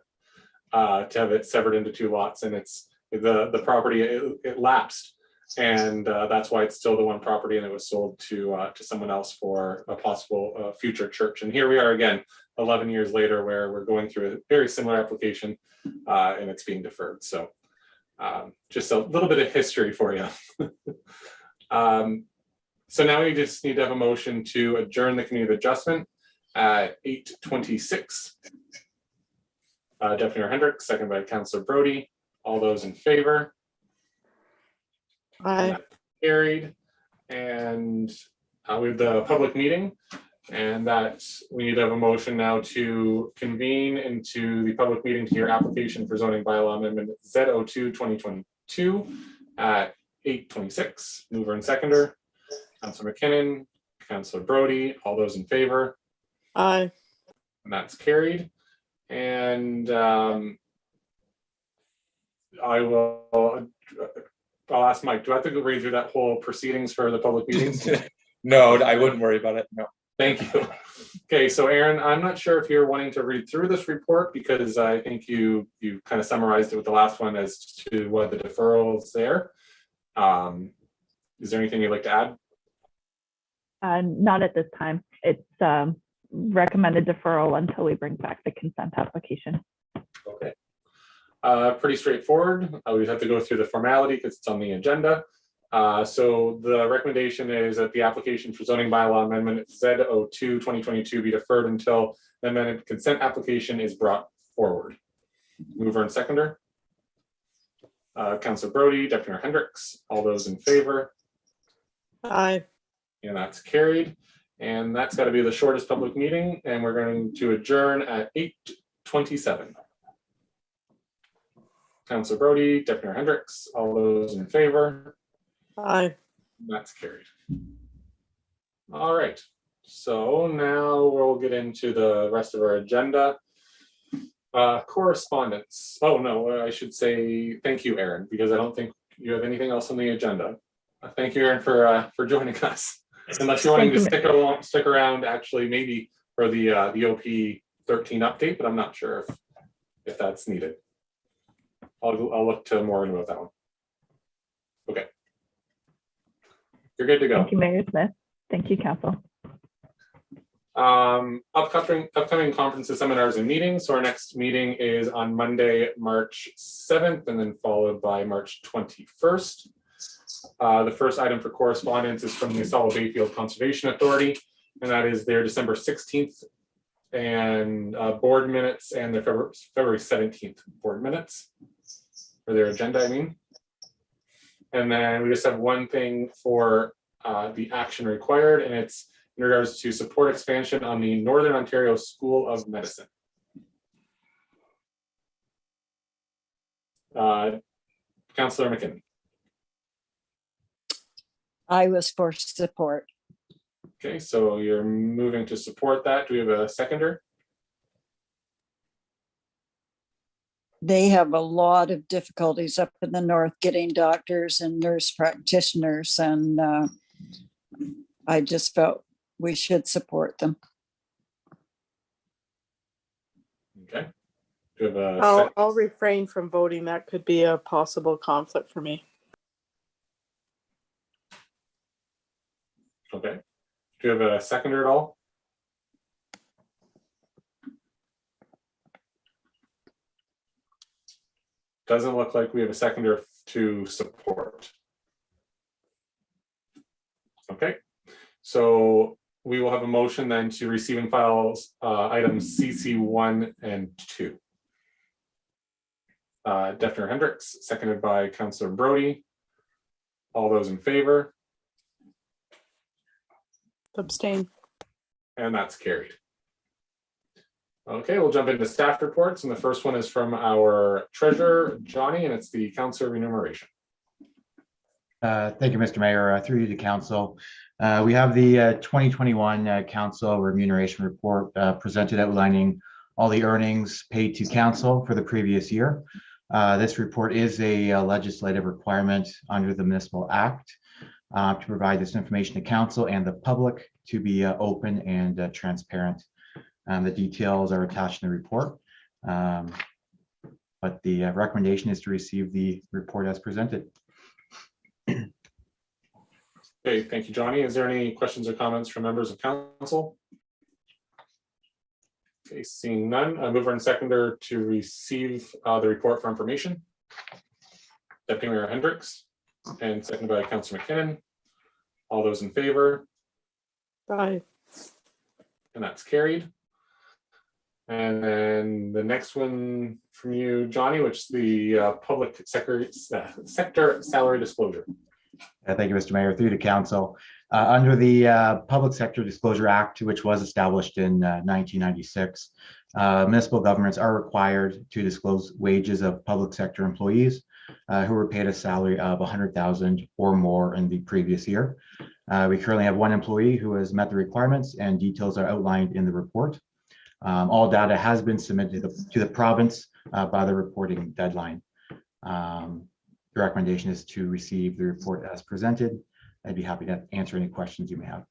to have it severed into 2 lots, and it's the property it lapsed, and that's why it's still the one property, and it was sold to someone else for a possible future church. And here we are again 11 years later, where we're going through a very similar application and it's being deferred. So just a little bit of history for you. So now we just need to have a motion to adjourn the Committee of Adjustment at 8:26. Deputy Mayor Hendricks, second by Councillor Brody. All those in favor? Aye. Carried. And with the public meeting, and that we need to have a motion now to convene into the public meeting to hear application for zoning bylaw amendment Z02 2022 at 8:26. Mover and seconder, Councillor McKinnon, Councillor Brody. All those in favor? Aye. And that's carried. And I'll ask Mike, do I have to go read through that whole proceedings for the public meetings? No, I wouldn't worry about it. No. Thank you. Okay, so Aaron, I'm not sure if you're wanting to read through this report, because I think you kind of summarized it with the last one as to what the deferrals there. Is there anything you'd like to add? Not at this time. It's recommended deferral until we bring back the consent application. Okay. Pretty straightforward. We have to go through the formality because it's on the agenda. So the recommendation is that the application for zoning bylaw amendment Z02 2022 be deferred until the amended consent application is brought forward. Mover and seconder. Councillor Brody, Deputy Mayor Hendricks. All those in favor? Aye. And that's carried. And that's got to be the shortest public meeting. And we're going to adjourn at 8:27. Councillor Brody, Deputy Mayor Hendricks. All those in favor? Aye. That's carried. All right. So now we'll get into the rest of our agenda. Correspondence. Oh no, I should say thank you, Aaron, because I don't think you have anything else on the agenda. Thank you, Aaron, for joining us. Unless you're wanting to stick around, actually, maybe for the OP 13 update, but I'm not sure if that's needed. I'll look to Maureen about that one. Okay. You're good to go. Thank you, Mayor Smith. Thank you, Council. Upcoming conferences, seminars, and meetings. So our next meeting is on Monday, March 7th, and then followed by March 21st. The first item for correspondence is from the Solid Bayfield Conservation Authority, and that is their December 16th and board minutes and their February 17th board minutes for their agenda, I mean. And then we just have one thing for the action required, and it's in regards to support expansion on the Northern Ontario School of Medicine. Councillor McKinnon. I was for support. Okay, so you're moving to support that. Do we have a seconder? They have a lot of difficulties up in the north getting doctors and nurse practitioners, and I just felt we should support them. Okay. Do you have a I'll refrain from voting. That could be a possible conflict for me. Okay. Do you have a seconder at all? Doesn't look like we have a seconder to support. So we will have a motion then to receive and file items CC 1 and 2. Defner Hendricks, seconded by Councillor Brody. All those in favor? Abstain. And that's carried. Okay, we'll jump into staff reports, and the first one is from our treasurer, Johnny, and it's the council remuneration. Thank you, Mr. Mayor. Through you to council. We have the 2021 council remuneration report presented, outlining all the earnings paid to council for the previous year. This report is a legislative requirement under the Municipal Act to provide this information to council and the public to be open and transparent. The details are attached in the report, but the recommendation is to receive the report as presented. Okay, thank you, Johnny. Is there any questions or comments from members of council? Okay, seeing none, mover and seconder to receive the report for information. Deputy Mayor Hendricks, and seconded by Councillor McKinnon. All those in favor? Aye. And that's carried. And then the next one from you, Johnny, which is the public sector salary disclosure. Thank you, Mr. Mayor. Through to council. Under the Public Sector Disclosure Act, which was established in 1996, municipal governments are required to disclose wages of public sector employees who were paid a salary of $100,000 or more in the previous year. We currently have one employee who has met the requirements, and details are outlined in the report. All data has been submitted to the province by the reporting deadline. The recommendation is to receive the report as presented. I'd be happy to answer any questions you may have.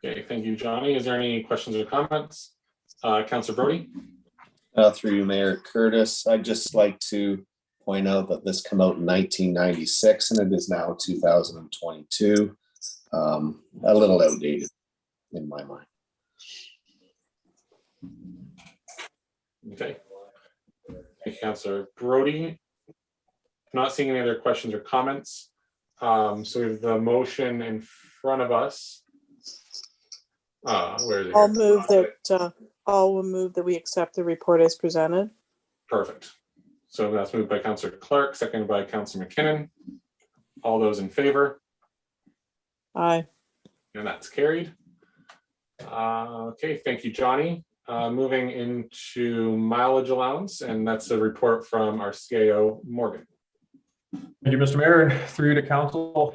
Okay, thank you, Johnny. Is there any questions or comments? Councillor Brody? Through you, Mayor Curtis, I'd just like to point out that this came out in 1996 and it is now 2022. A little outdated in my mind. Okay. Thank you, Councillor Brody. Not seeing any other questions or comments. So we have the motion in front of us. Where is it? I'll move that we accept the report as presented. Perfect. So that's moved by Councillor Clark, seconded by Councillor McKinnon. All those in favor? Aye. And that's carried. Okay, thank you, Johnny. Moving into mileage allowance, and that's a report from our CAO, Morgan. Thank you, Mr. Mayor. Through you to council.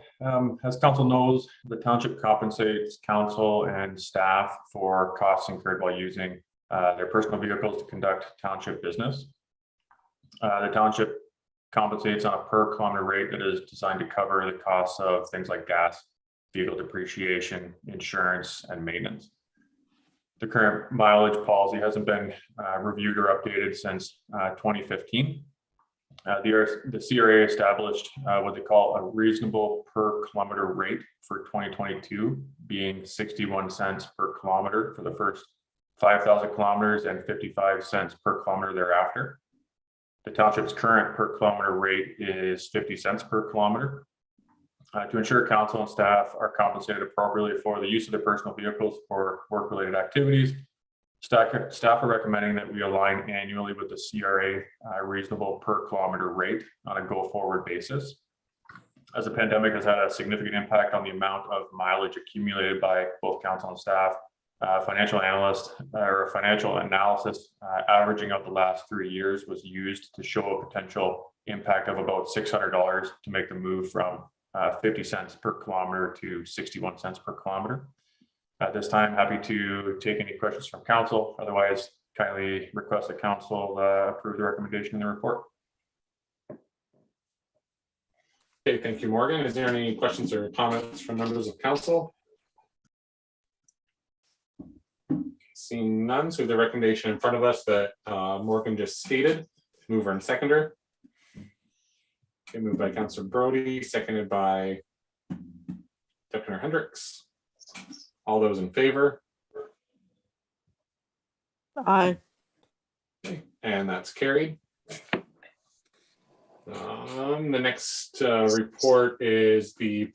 As council knows, the township compensates council and staff for costs incurred while using their personal vehicles to conduct township business. The township compensates on a per kilometer rate that is designed to cover the costs of things like gas, vehicle depreciation, insurance, and maintenance. The current mileage policy hasn't been reviewed or updated since 2015. The CRA established what they call a reasonable per kilometer rate for 2022, being 61 cents per kilometer for the first 5,000 kilometers and 55 cents per kilometer thereafter. The township's current per kilometer rate is 50 cents per kilometer. To ensure council and staff are compensated appropriately for the use of their personal vehicles for work-related activities, staff are recommending that we align annually with the CRA reasonable per kilometer rate on a go-forward basis. As the pandemic has had a significant impact on the amount of mileage accumulated by both council and staff, financial analysis averaging out the last 3 years was used to show a potential impact of about $600 to make the move from 50 cents per kilometer to 61 cents per kilometer. At this time, happy to take any questions from council. Otherwise, kindly request that council approve the recommendation in the report. Okay, thank you, Morgan. Is there any questions or comments from members of council? Seeing none, so the recommendation in front of us that Morgan just stated, mover and seconder. Okay, moved by Councillor Brody, seconded by Deputy Mayor Hendricks. All those in favor? Aye. Okay, and that's carried. The next report is the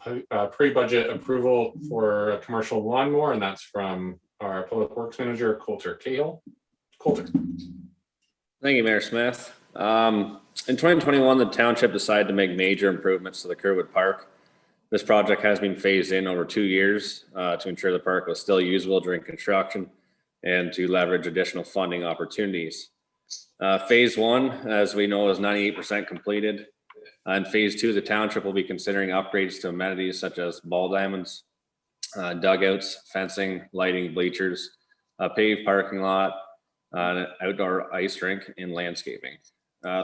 pre-budget approval for a commercial lawnmower, and that's from our Public Works Manager, Coulter Cahill. Coulter. Thank you, Mayor Smith. In 2021, the township decided to make major improvements to the Kerwood Park. This project has been phased in over 2 years to ensure the park was still usable during construction and to leverage additional funding opportunities. Phase 1, as we know, is 98% completed. In phase 2, the township will be considering upgrades to amenities such as ball diamonds, dugouts, fencing, lighting, bleachers, a paved parking lot, an outdoor ice rink, and landscaping.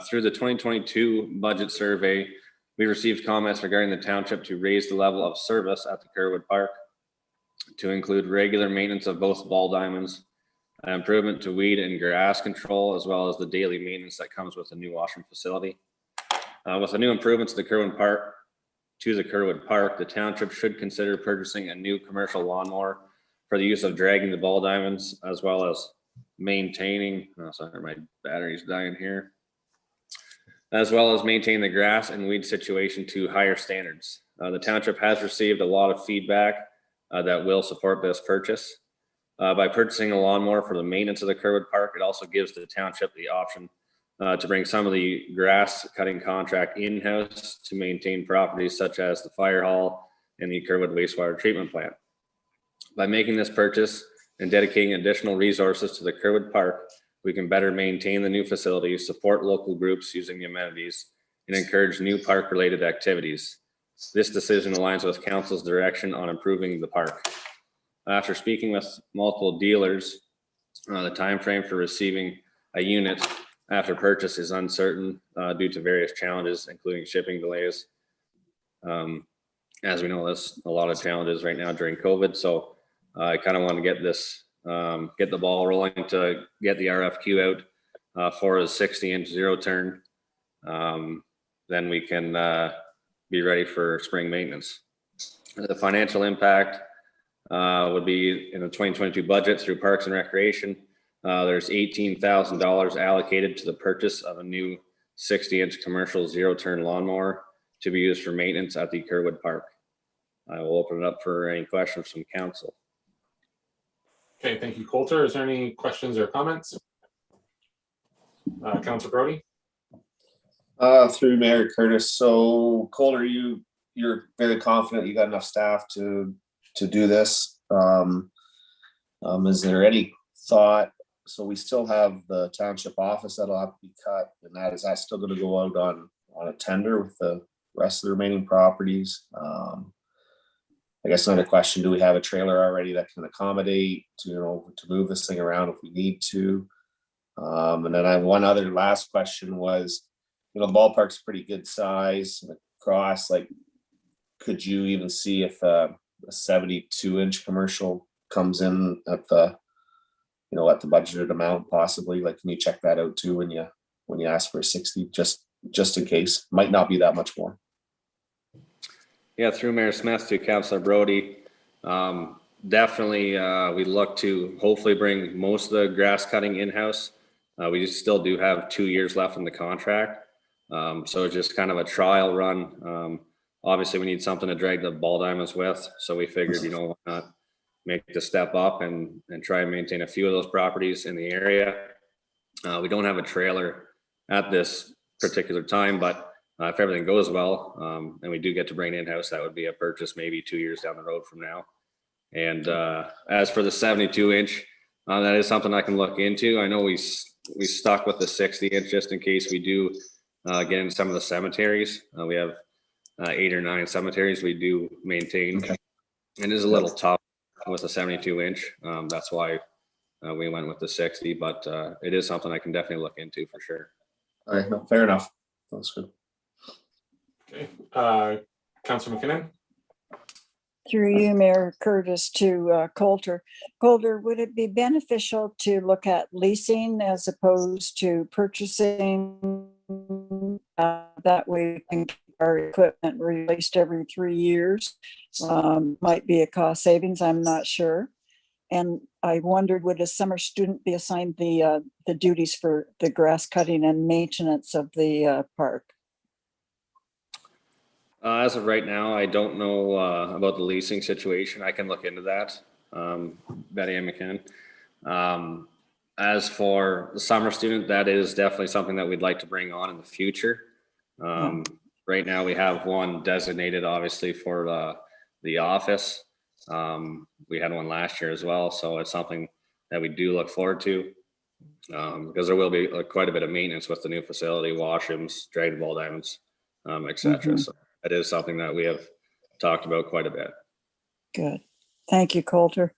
Through the 2022 budget survey, we received comments regarding the township to raise the level of service at the Kerwood Park to include regular maintenance of both ball diamonds, improvement to weed and grass control, as well as the daily maintenance that comes with the new washroom facility. With the new improvements to the Kerwood Park, the township should consider purchasing a new commercial lawnmower for the use of dragging the ball diamonds, as well as maintaining, sorry, my battery's dying here, as well as maintain the grass and weed situation to higher standards. The township has received a lot of feedback that will support this purchase. By purchasing a lawnmower for the maintenance of the Kerwood Park, it also gives the township the option to bring some of the grass cutting contract in-house to maintain properties such as the fire hall and the Kerwood wastewater treatment plant. By making this purchase and dedicating additional resources to the Kerwood Park, we can better maintain the new facilities, support local groups using the amenities, and encourage new park-related activities. This decision aligns with council's direction on improving the park. After speaking with multiple dealers, the time frame for receiving a unit after purchase is uncertain due to various challenges, including shipping delays. As we know, there's a lot of challenges right now during COVID, so I kind of want to get this, get the ball rolling to get the RFQ out for a 60-inch zero turn. Then we can be ready for spring maintenance. The financial impact would be in the 2022 budget through Parks and Recreation. There's $18,000 allocated to the purchase of a new 60-inch commercial zero-turn lawnmower to be used for maintenance at the Kerwood Park. I will open it up for any questions from council. Okay, thank you, Coulter. Is there any questions or comments? Councilor Brody? Through Mayor Curtis. So Coulter, you're very confident you got enough staff to do this. Is there any thought? So we still have the township office that'll have to be cut, and is that still going to go out on a tender with the rest of the remaining properties? I guess another question: do we have a trailer already that can accommodate to move this thing around if we need to? And then I have one other last question was, the ballpark's pretty good size across. Like, could you even see if a 72-inch commercial comes in at the at the budgeted amount possibly? Like, can you check that out too when you ask for a 60, just in case? Might not be that much more. Yeah, through Mayor Smith to Councilor Brody. Definitely, we look to hopefully bring most of the grass cutting in-house. We still do have 2 years left in the contract. So it's just kind of a trial run. Obviously, we need something to drag the ball diamonds with. So we figured, why not make the step up and try and maintain a few of those properties in the area. We don't have a trailer at this particular time, but if everything goes well, and we do get to bring it in-house, that would be a purchase maybe 2 years down the road from now. And as for the 72-inch, that is something I can look into. I know we stuck with the 60-inch just in case we do get into some of the cemeteries. We have 8 or 9 cemeteries we do maintain. Okay. And it is a little tough with a 72-inch. That's why we went with the 60, but it is something I can definitely look into for sure. All right, no, fair enough. That's good. Okay, Councilor McKinnon? Through you, Mayor Curtis, to Coulter. Coulter, would it be beneficial to look at leasing as opposed to purchasing? That way we can keep our equipment released every 3 years. Might be a cost savings, I'm not sure. And I wondered, would a summer student be assigned the duties for the grass cutting and maintenance of the park? As of right now, I don't know about the leasing situation. I can look into that. Betty and McKinnon. As for the summer student, that is definitely something that we'd like to bring on in the future. Right now, we have one designated, obviously, for the office. We had one last year as well, so it's something that we do look forward to, because there will be quite a bit of maintenance with the new facility, washrooms, dragon ball diamonds, etc. So it is something that we have talked about quite a bit. Good. Thank you, Coulter.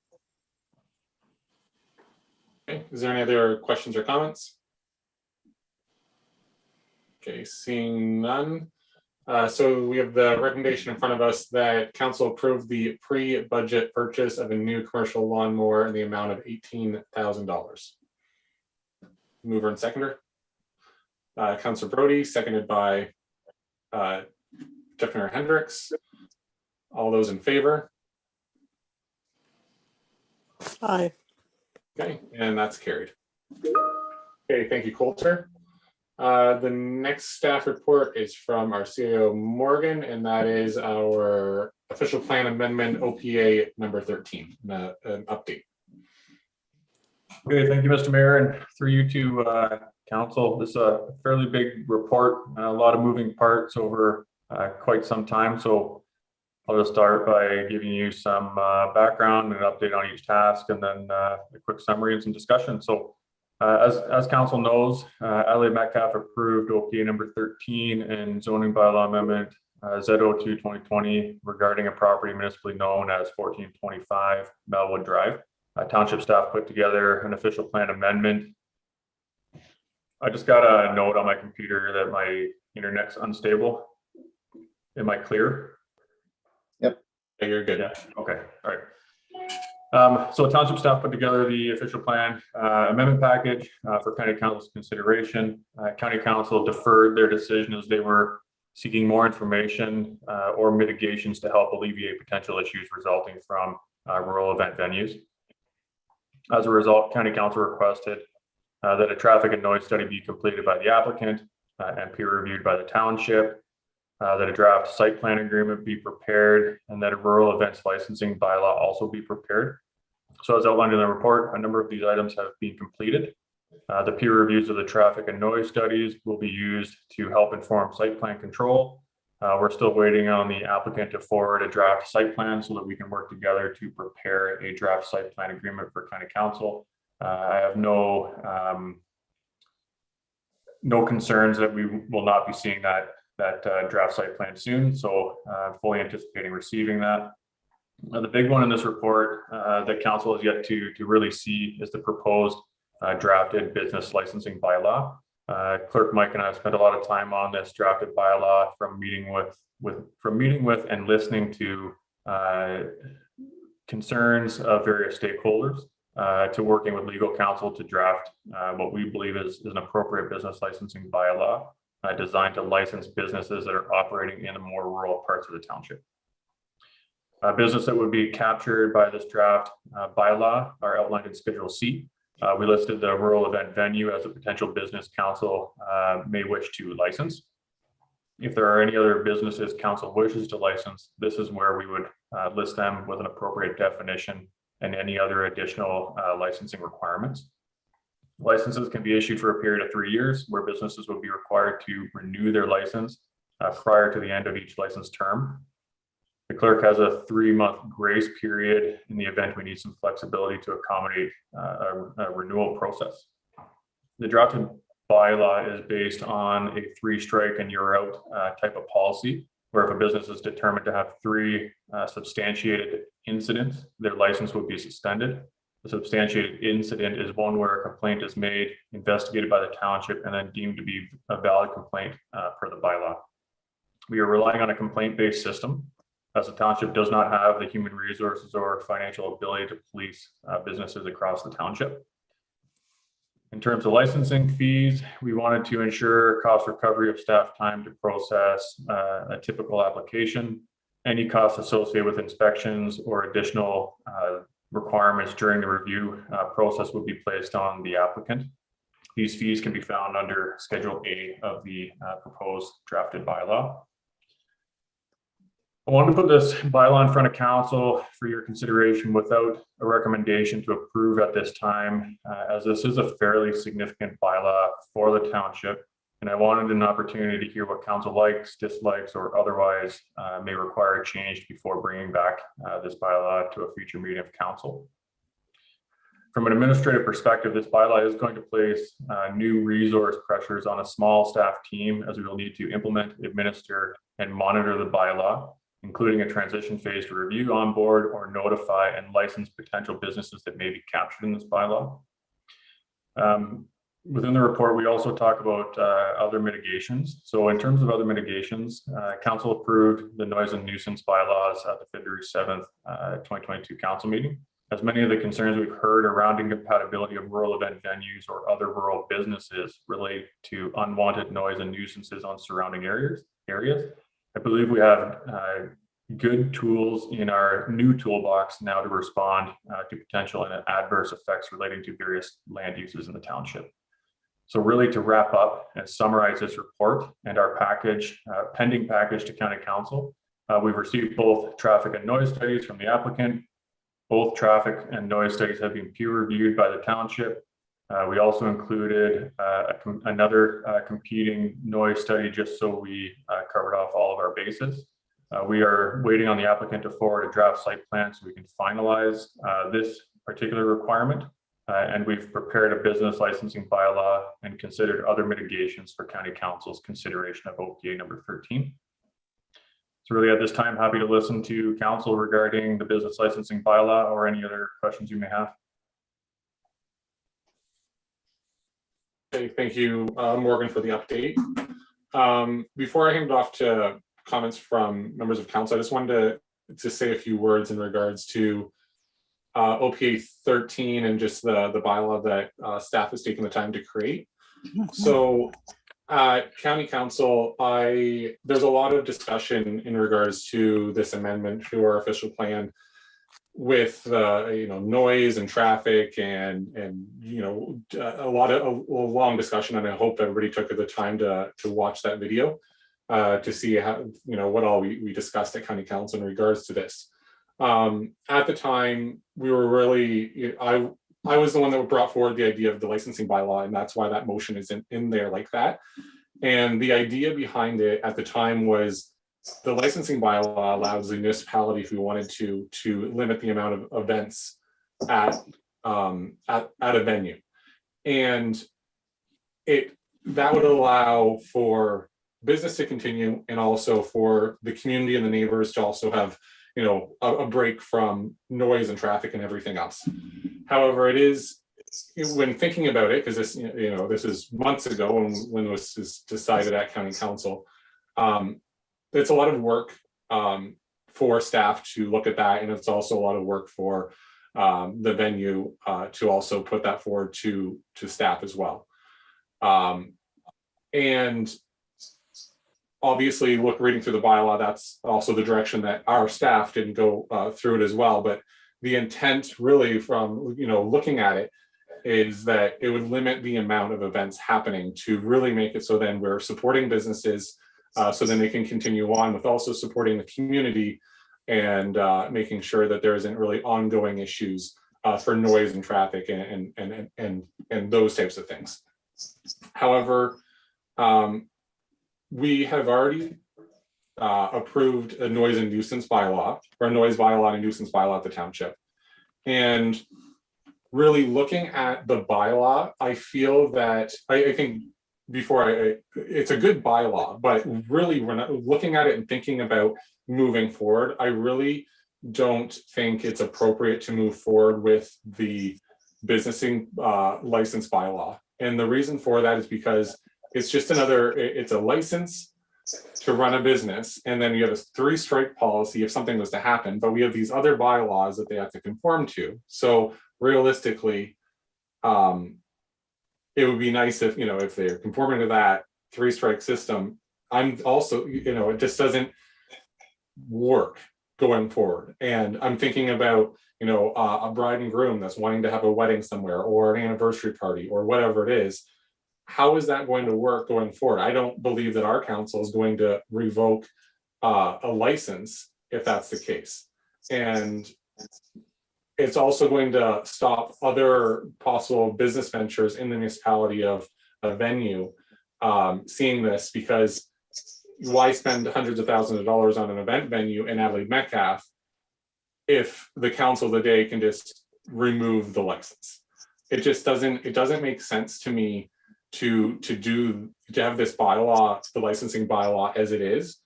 Okay, is there any other questions or comments? Okay, seeing none. So we have the recommendation in front of us that council approve the pre-budget purchase of a new commercial lawnmower in the amount of $18,000. Mover and seconder. Councilor Brody, seconded by Deputy Mayor Hendricks. All those in favor? Aye. Okay, and that's carried. Okay, thank you, Coulter. The next staff report is from our CEO Morgan, and that is our official plan amendment OPA number 13, an update. Okay, thank you, Mr. Mayor, and through you to council. This is a fairly big report, a lot of moving parts over quite some time. So I'll just start by giving you some background and an update on each task, and then a quick summary and some discussion. So as council knows, Adelaide Metcalfe approved OPA number 13 and zoning bylaw amendment Z02-2020 regarding a property municipally known as 1425 Melwood Drive. Township staff put together an official plan amendment. I just got a note on my computer that my internet's unstable. Am I clear? Yep. Yeah, you're good. Yeah. Okay. All right. So township staff put together the official plan amendment package for county council's consideration. County council deferred their decision as they were seeking more information or mitigations to help alleviate potential issues resulting from rural event venues. As a result, county council requested that a traffic and noise study be completed by the applicant and peer reviewed by the township, that a draft site plan agreement be prepared, and that a rural events licensing bylaw also be prepared. So as outlined in the report, a number of these items have been completed. The peer reviews of the traffic and noise studies will be used to help inform site plan control. We're still waiting on the applicant to forward a draft site plan so that we can work together to prepare a draft site plan agreement for county council. I have no concerns that we will not be seeing that draft site plan soon. So fully anticipating receiving that. The big one in this report that council has yet to really see is the proposed drafted business licensing bylaw. Clerk Mike and I have spent a lot of time on this drafted bylaw from meeting with and listening to concerns of various stakeholders to working with legal counsel to draft what we believe is an appropriate business licensing bylaw designed to license businesses that are operating in the more rural parts of the township. A business that would be captured by this draft bylaw are outlined in Schedule C. We listed the rural event venue as a potential business council may wish to license. If there are any other businesses council wishes to license, this is where we would list them with an appropriate definition and any other additional licensing requirements. Licenses can be issued for a period of 3 years, where businesses will be required to renew their license prior to the end of each license term. The clerk has a 3-month grace period in the event we need some flexibility to accommodate a renewal process. The drafted bylaw is based on a 3-strike and you're out type of policy, where if a business is determined to have 3 substantiated incidents, their license would be suspended. The substantiated incident is one where a complaint is made, investigated by the township, and then deemed to be a valid complaint per the bylaw. We are relying on a complaint-based system, as the township does not have the human resources or financial ability to police businesses across the township. In terms of licensing fees, we wanted to ensure cost recovery of staff time to process a typical application. Any costs associated with inspections or additional requirements during the review process would be placed on the applicant. These fees can be found under Schedule A of the proposed drafted bylaw. I wanted to put this bylaw in front of council for your consideration without a recommendation to approve at this time, as this is a fairly significant bylaw for the township. And I wanted an opportunity to hear what council likes, dislikes, or otherwise may require change before bringing back this bylaw to a future meeting of council. From an administrative perspective, this bylaw is going to place new resource pressures on a small staff team, as we will need to implement, administer, and monitor the bylaw, including a transition phase to review, onboard, or notify and license potential businesses that may be captured in this bylaw. Within the report, we also talk about other mitigations. So in terms of other mitigations, council approved the noise and nuisance bylaws at the February 7th, 2022 council meeting. As many of the concerns we've heard around incompatibility of rural event venues or other rural businesses relate to unwanted noise and nuisances on surrounding areas. I believe we have good tools in our new toolbox now to respond to potential and adverse effects relating to various land uses in the township. So really, to wrap up and summarize this report and our package, pending package to County Council, we've received both traffic and noise studies from the applicant. Both traffic and noise studies have been peer reviewed by the township. We also included another competing noise study just so we covered off all of our bases. We are waiting on the applicant to forward a draft site plan so we can finalize this particular requirement. And we've prepared a business licensing bylaw and considered other mitigations for County Council's consideration of OPA number 13. So really at this time, happy to listen to council regarding the business licensing bylaw or any other questions you may have. Okay, thank you, Morgan, for the update. Before I hand it off to comments from members of council, I just wanted to say a few words in regards to OPA 13 and just the bylaw that staff has taken the time to create. So County Council, there's a lot of discussion in regards to this amendment to our official plan with noise and traffic and a long discussion, and I hope everybody took the time to watch that video to see how what all we discussed at County Council in regards to this. At the time, we were really, I was the one that brought forward the idea of the licensing bylaw, and that's why that motion is in there like that. And the idea behind it at the time was the licensing bylaw allows the municipality, if we wanted to limit the amount of events at a venue, and that would allow for business to continue and also for the community and the neighbors to also have a break from noise and traffic and everything else. However, it is, when thinking about it, because this this is months ago when this was decided at County Council, it's a lot of work for staff to look at that, and it's also a lot of work for the venue to also put that forward to staff as well. And obviously, reading through the bylaw, that's also the direction that our staff didn't go through it as well. But the intent, really, from looking at it, is that it would limit the amount of events happening to really make it so then we're supporting businesses, so then they can continue on with also supporting the community and making sure that there isn't really ongoing issues for noise and traffic and those types of things. However, we have already approved a noise and nuisance bylaw, or a noise bylaw and a nuisance bylaw at the township. And really looking at the bylaw, I feel that I think it's a good bylaw, but really we're not looking at it and thinking about moving forward. I really don't think it's appropriate to move forward with the businessing license bylaw. And the reason for that is because it's just it's a license to run a business, and then you have a 3-strike policy if something was to happen, but we have these other bylaws that they have to conform to. So realistically, it would be nice if if they're conforming to that 3-strike system. I'm also it just doesn't work going forward, and I'm thinking about a bride and groom that's wanting to have a wedding somewhere or an anniversary party or whatever it is. How is that going to work going forward? I don't believe that our council is going to revoke a license if that's the case. And it's also going to stop other possible business ventures in the municipality of a venue seeing this, because why spend hundreds of thousands of dollars on an event venue in Adelaide Metcalfe if the council of the day can just remove the license? It just doesn't make sense to me to have this bylaw, the licensing bylaw as it is.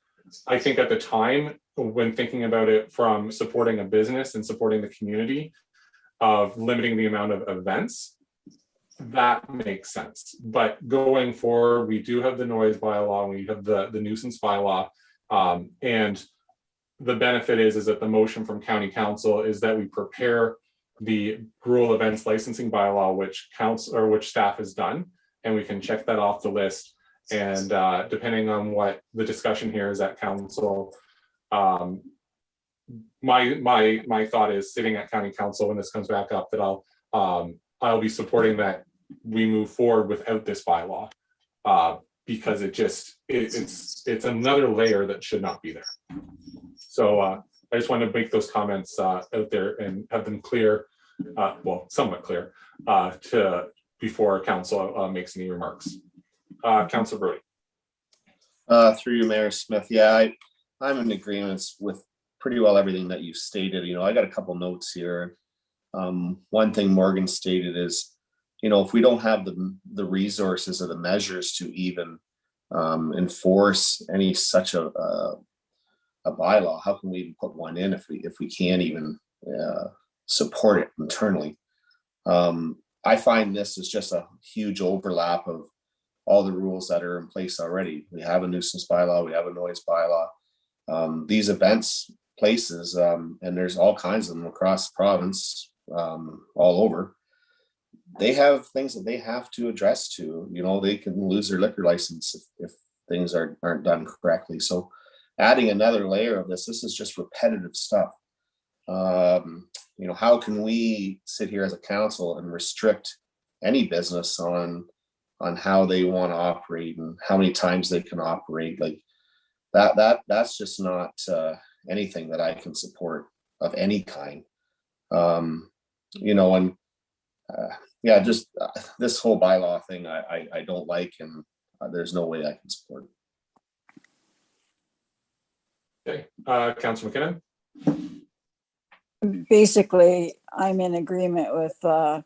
I think at the time, when thinking about it from supporting a business and supporting the community, of limiting the amount of events, that makes sense. But going forward, we do have the noise bylaw, we have the nuisance bylaw, and the benefit is that the motion from County Council is that we prepare the rural events licensing bylaw, which staff has done, and we can check that off the list. And depending on what the discussion here is at council, my thought is, sitting at County Council when this comes back up, that I'll be supporting that we move forward without this bylaw, because it's another layer that should not be there. So I just want to make those comments out there and have them clear, well, somewhat clear, to before council makes any remarks. Councilor Brody. Through you, Mayor Smith. Yeah, I'm in agreement with pretty well everything that you've stated. You know, I got a couple notes here. One thing Morgan stated is, you know, if we don't have the resources or the measures to even enforce any such a bylaw, how can we even put one in if we can't even support it internally? I find this is just a huge overlap of all the rules that are in place already. We have a nuisance bylaw, we have a noise bylaw. These events places, and there's all kinds of them across the province, all over. They have things that they have to address to. You know, they can lose their liquor license if things aren't done correctly. So adding another layer of this is just repetitive stuff. You know, how can we sit here as a council and restrict any business on how they want to operate and how many times they can operate? Like that's just not anything that I can support of any kind. You know, and yeah, just this whole bylaw thing I don't like, and there's no way I can support it. Okay, Councilor McKinnon. Basically, I'm in agreement with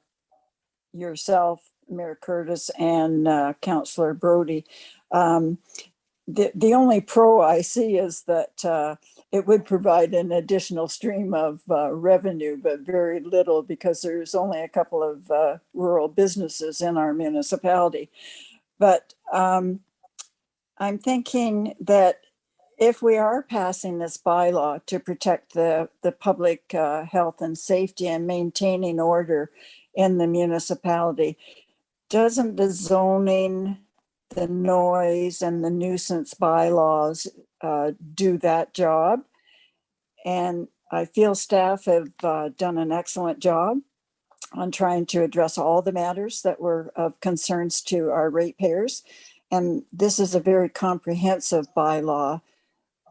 yourself, Mayor Curtis, and Councillor Brody. The only pro I see is that it would provide an additional stream of revenue, but very little, because there's only a couple of rural businesses in our municipality. But I'm thinking that if we are passing this bylaw to protect the public health and safety and maintaining order in the municipality, doesn't the zoning, the noise, and the nuisance bylaws do that job? And I feel staff have done an excellent job on trying to address all the matters that were of concerns to our ratepayers. And this is a very comprehensive bylaw,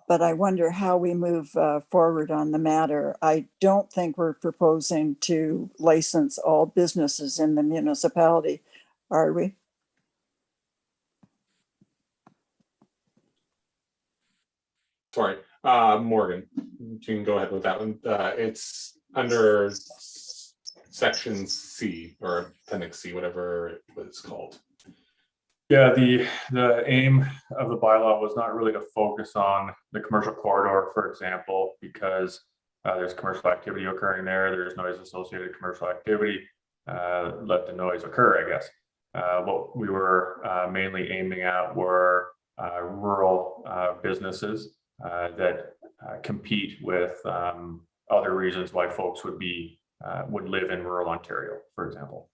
but I wonder how we move forward on the matter. I don't think we're proposing to license all businesses in the municipality, are we? Sorry, Morgan, you can go ahead with that one. It's under section C or appendix C, whatever it was called. Yeah, the aim of the bylaw was not really to focus on the commercial corridor, for example, because there's commercial activity occurring there. There's noise associated with commercial activity. Let the noise occur, I guess. What we were mainly aiming at were rural businesses that compete with other reasons why folks would live in rural Ontario, for example.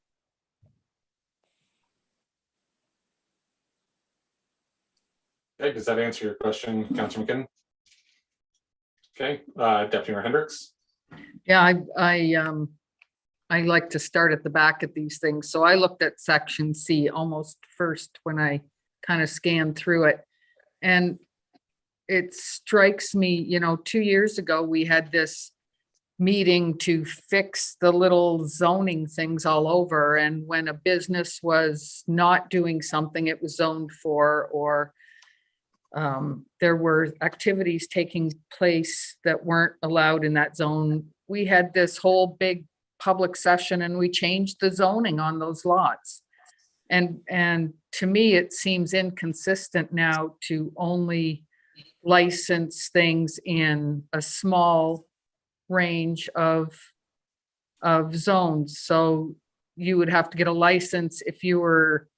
Okay, does that answer your question, Councilor McKinnon? Okay, Deputy Mayor Hendricks. Yeah, I like to start at the back of these things. So I looked at section C almost first when I kind of scanned through it. And it strikes me, 2 years ago, we had this meeting to fix the little zoning things all over. And when a business was not doing something it was zoned for, or there were activities taking place that weren't allowed in that zone, we had this whole big public session and we changed the zoning on those lots. And to me, it seems inconsistent now to only license things in a small range of zones. So you would have to get a license if you were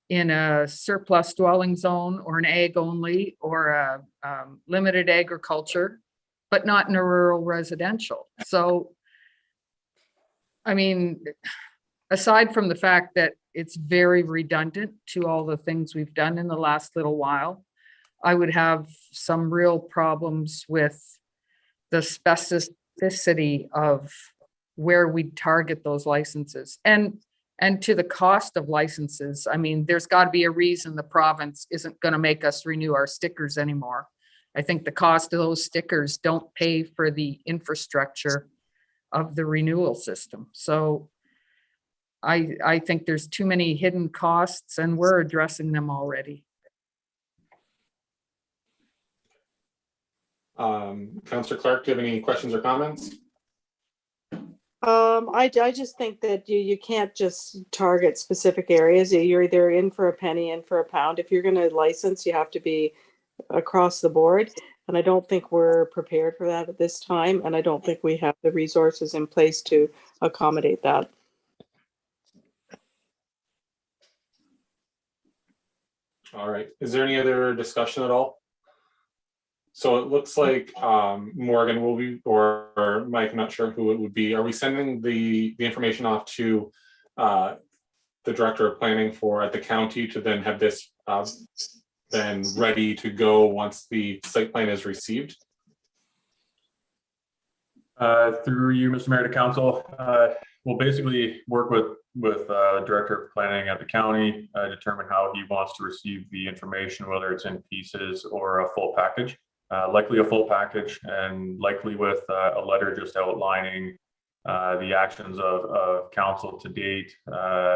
in a surplus dwelling zone or an ag only or a limited agriculture, but not in a rural residential. So, I mean, aside from the fact that it's very redundant to all the things we've done in the last little while, I would have some real problems with the specificity of where we target those licenses and to the cost of licenses. I mean, there's got to be a reason the province isn't going to make us renew our stickers anymore. I think the cost of those stickers don't pay for the infrastructure of the renewal system. So I think there's too many hidden costs and we're addressing them already. Councillor Clark, do you have any questions or comments? I just think that you can't just target specific areas. You're either in for a penny, in for a pound. If you're going to license, you have to be across the board. And I don't think we're prepared for that at this time. And I don't think we have the resources in place to accommodate that. All right. Is there any other discussion at all? So it looks like Morgan will be, or Mike, I'm not sure who it would be. Are we sending the information off to the Director of Planning at the county to then have this then ready to go once the site plan is received? Through you, Mr. Mayor, to council, we'll basically work with Director of Planning at the county, determine how he wants to receive the information, whether it's in pieces or a full package. Likely a full package, and likely with a letter just outlining the actions of council to date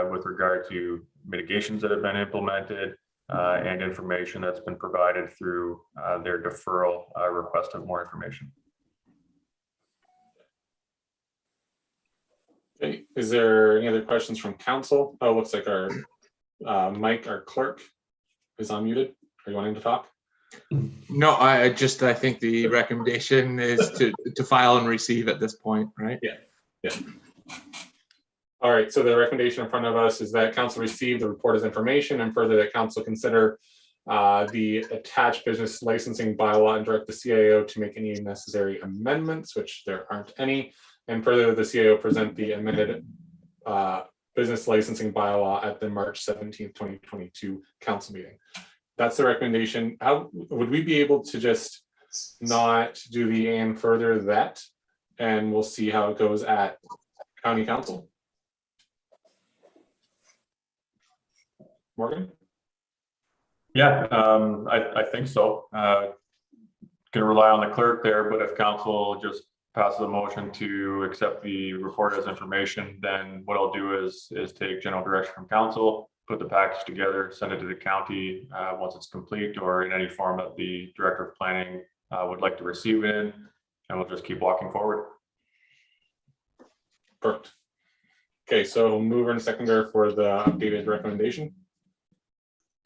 with regard to mitigations that have been implemented and information that's been provided through their deferral request of more information. Okay. Is there any other questions from council? Oh, looks like our Mike, our clerk, is unmuted. Are you wanting to talk? No, I think the recommendation is to file and receive at this point, right? Yeah. All right, so the recommendation in front of us is that council receive the report as information, and further that council consider the attached business licensing bylaw and direct the CAO to make any necessary amendments, which there aren't any, and further the CAO present the amended business licensing bylaw at the March 17th, 2022 council meeting. That's the recommendation. How would we be able to just not do the and further that, and we'll see how it goes at county council? Morgan? Yeah, I think so. Gonna rely on the clerk there, but if council just passes a motion to accept the report as information, then what I'll do is take general direction from council, put the package together, send it to the county once it's complete, or in any form that the Director of Planning would like to receive it in, and we'll just keep walking forward. Perfect. Okay, so mover and seconder for the updated recommendation.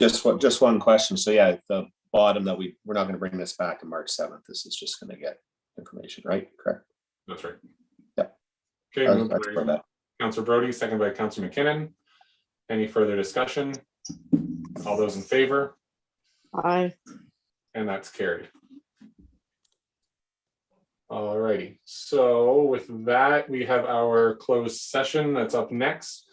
Just one question. So yeah, the bottom that we're not going to bring this back on March 7th. This is just going to get information, right? Correct. That's right. Yeah. Okay, moved by Councillor Brody, second by Councillor McKinnon. Any further discussion? All those in favor? Aye. And that's carried. All righty. So with that, we have our closed session that's up next.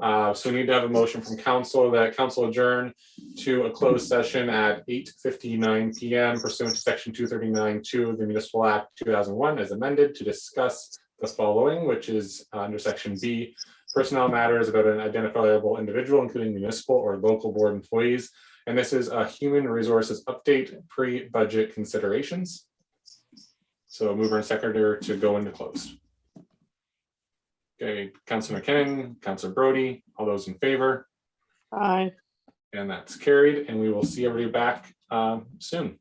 So we need to have a motion from council that council adjourn to a closed session at 8:59 p.m. pursuant to section 239(2) of the Municipal Act 2001 as amended to discuss the following, which is under section B, personnel matters about an identifiable individual, including municipal or local board employees, And this is a human resources update pre-budget considerations. So mover and seconder to go into closed. Okay, Councilor McKinnon, Councilor Brody, all those in favor? Aye. And that's carried, and we will see everybody back soon.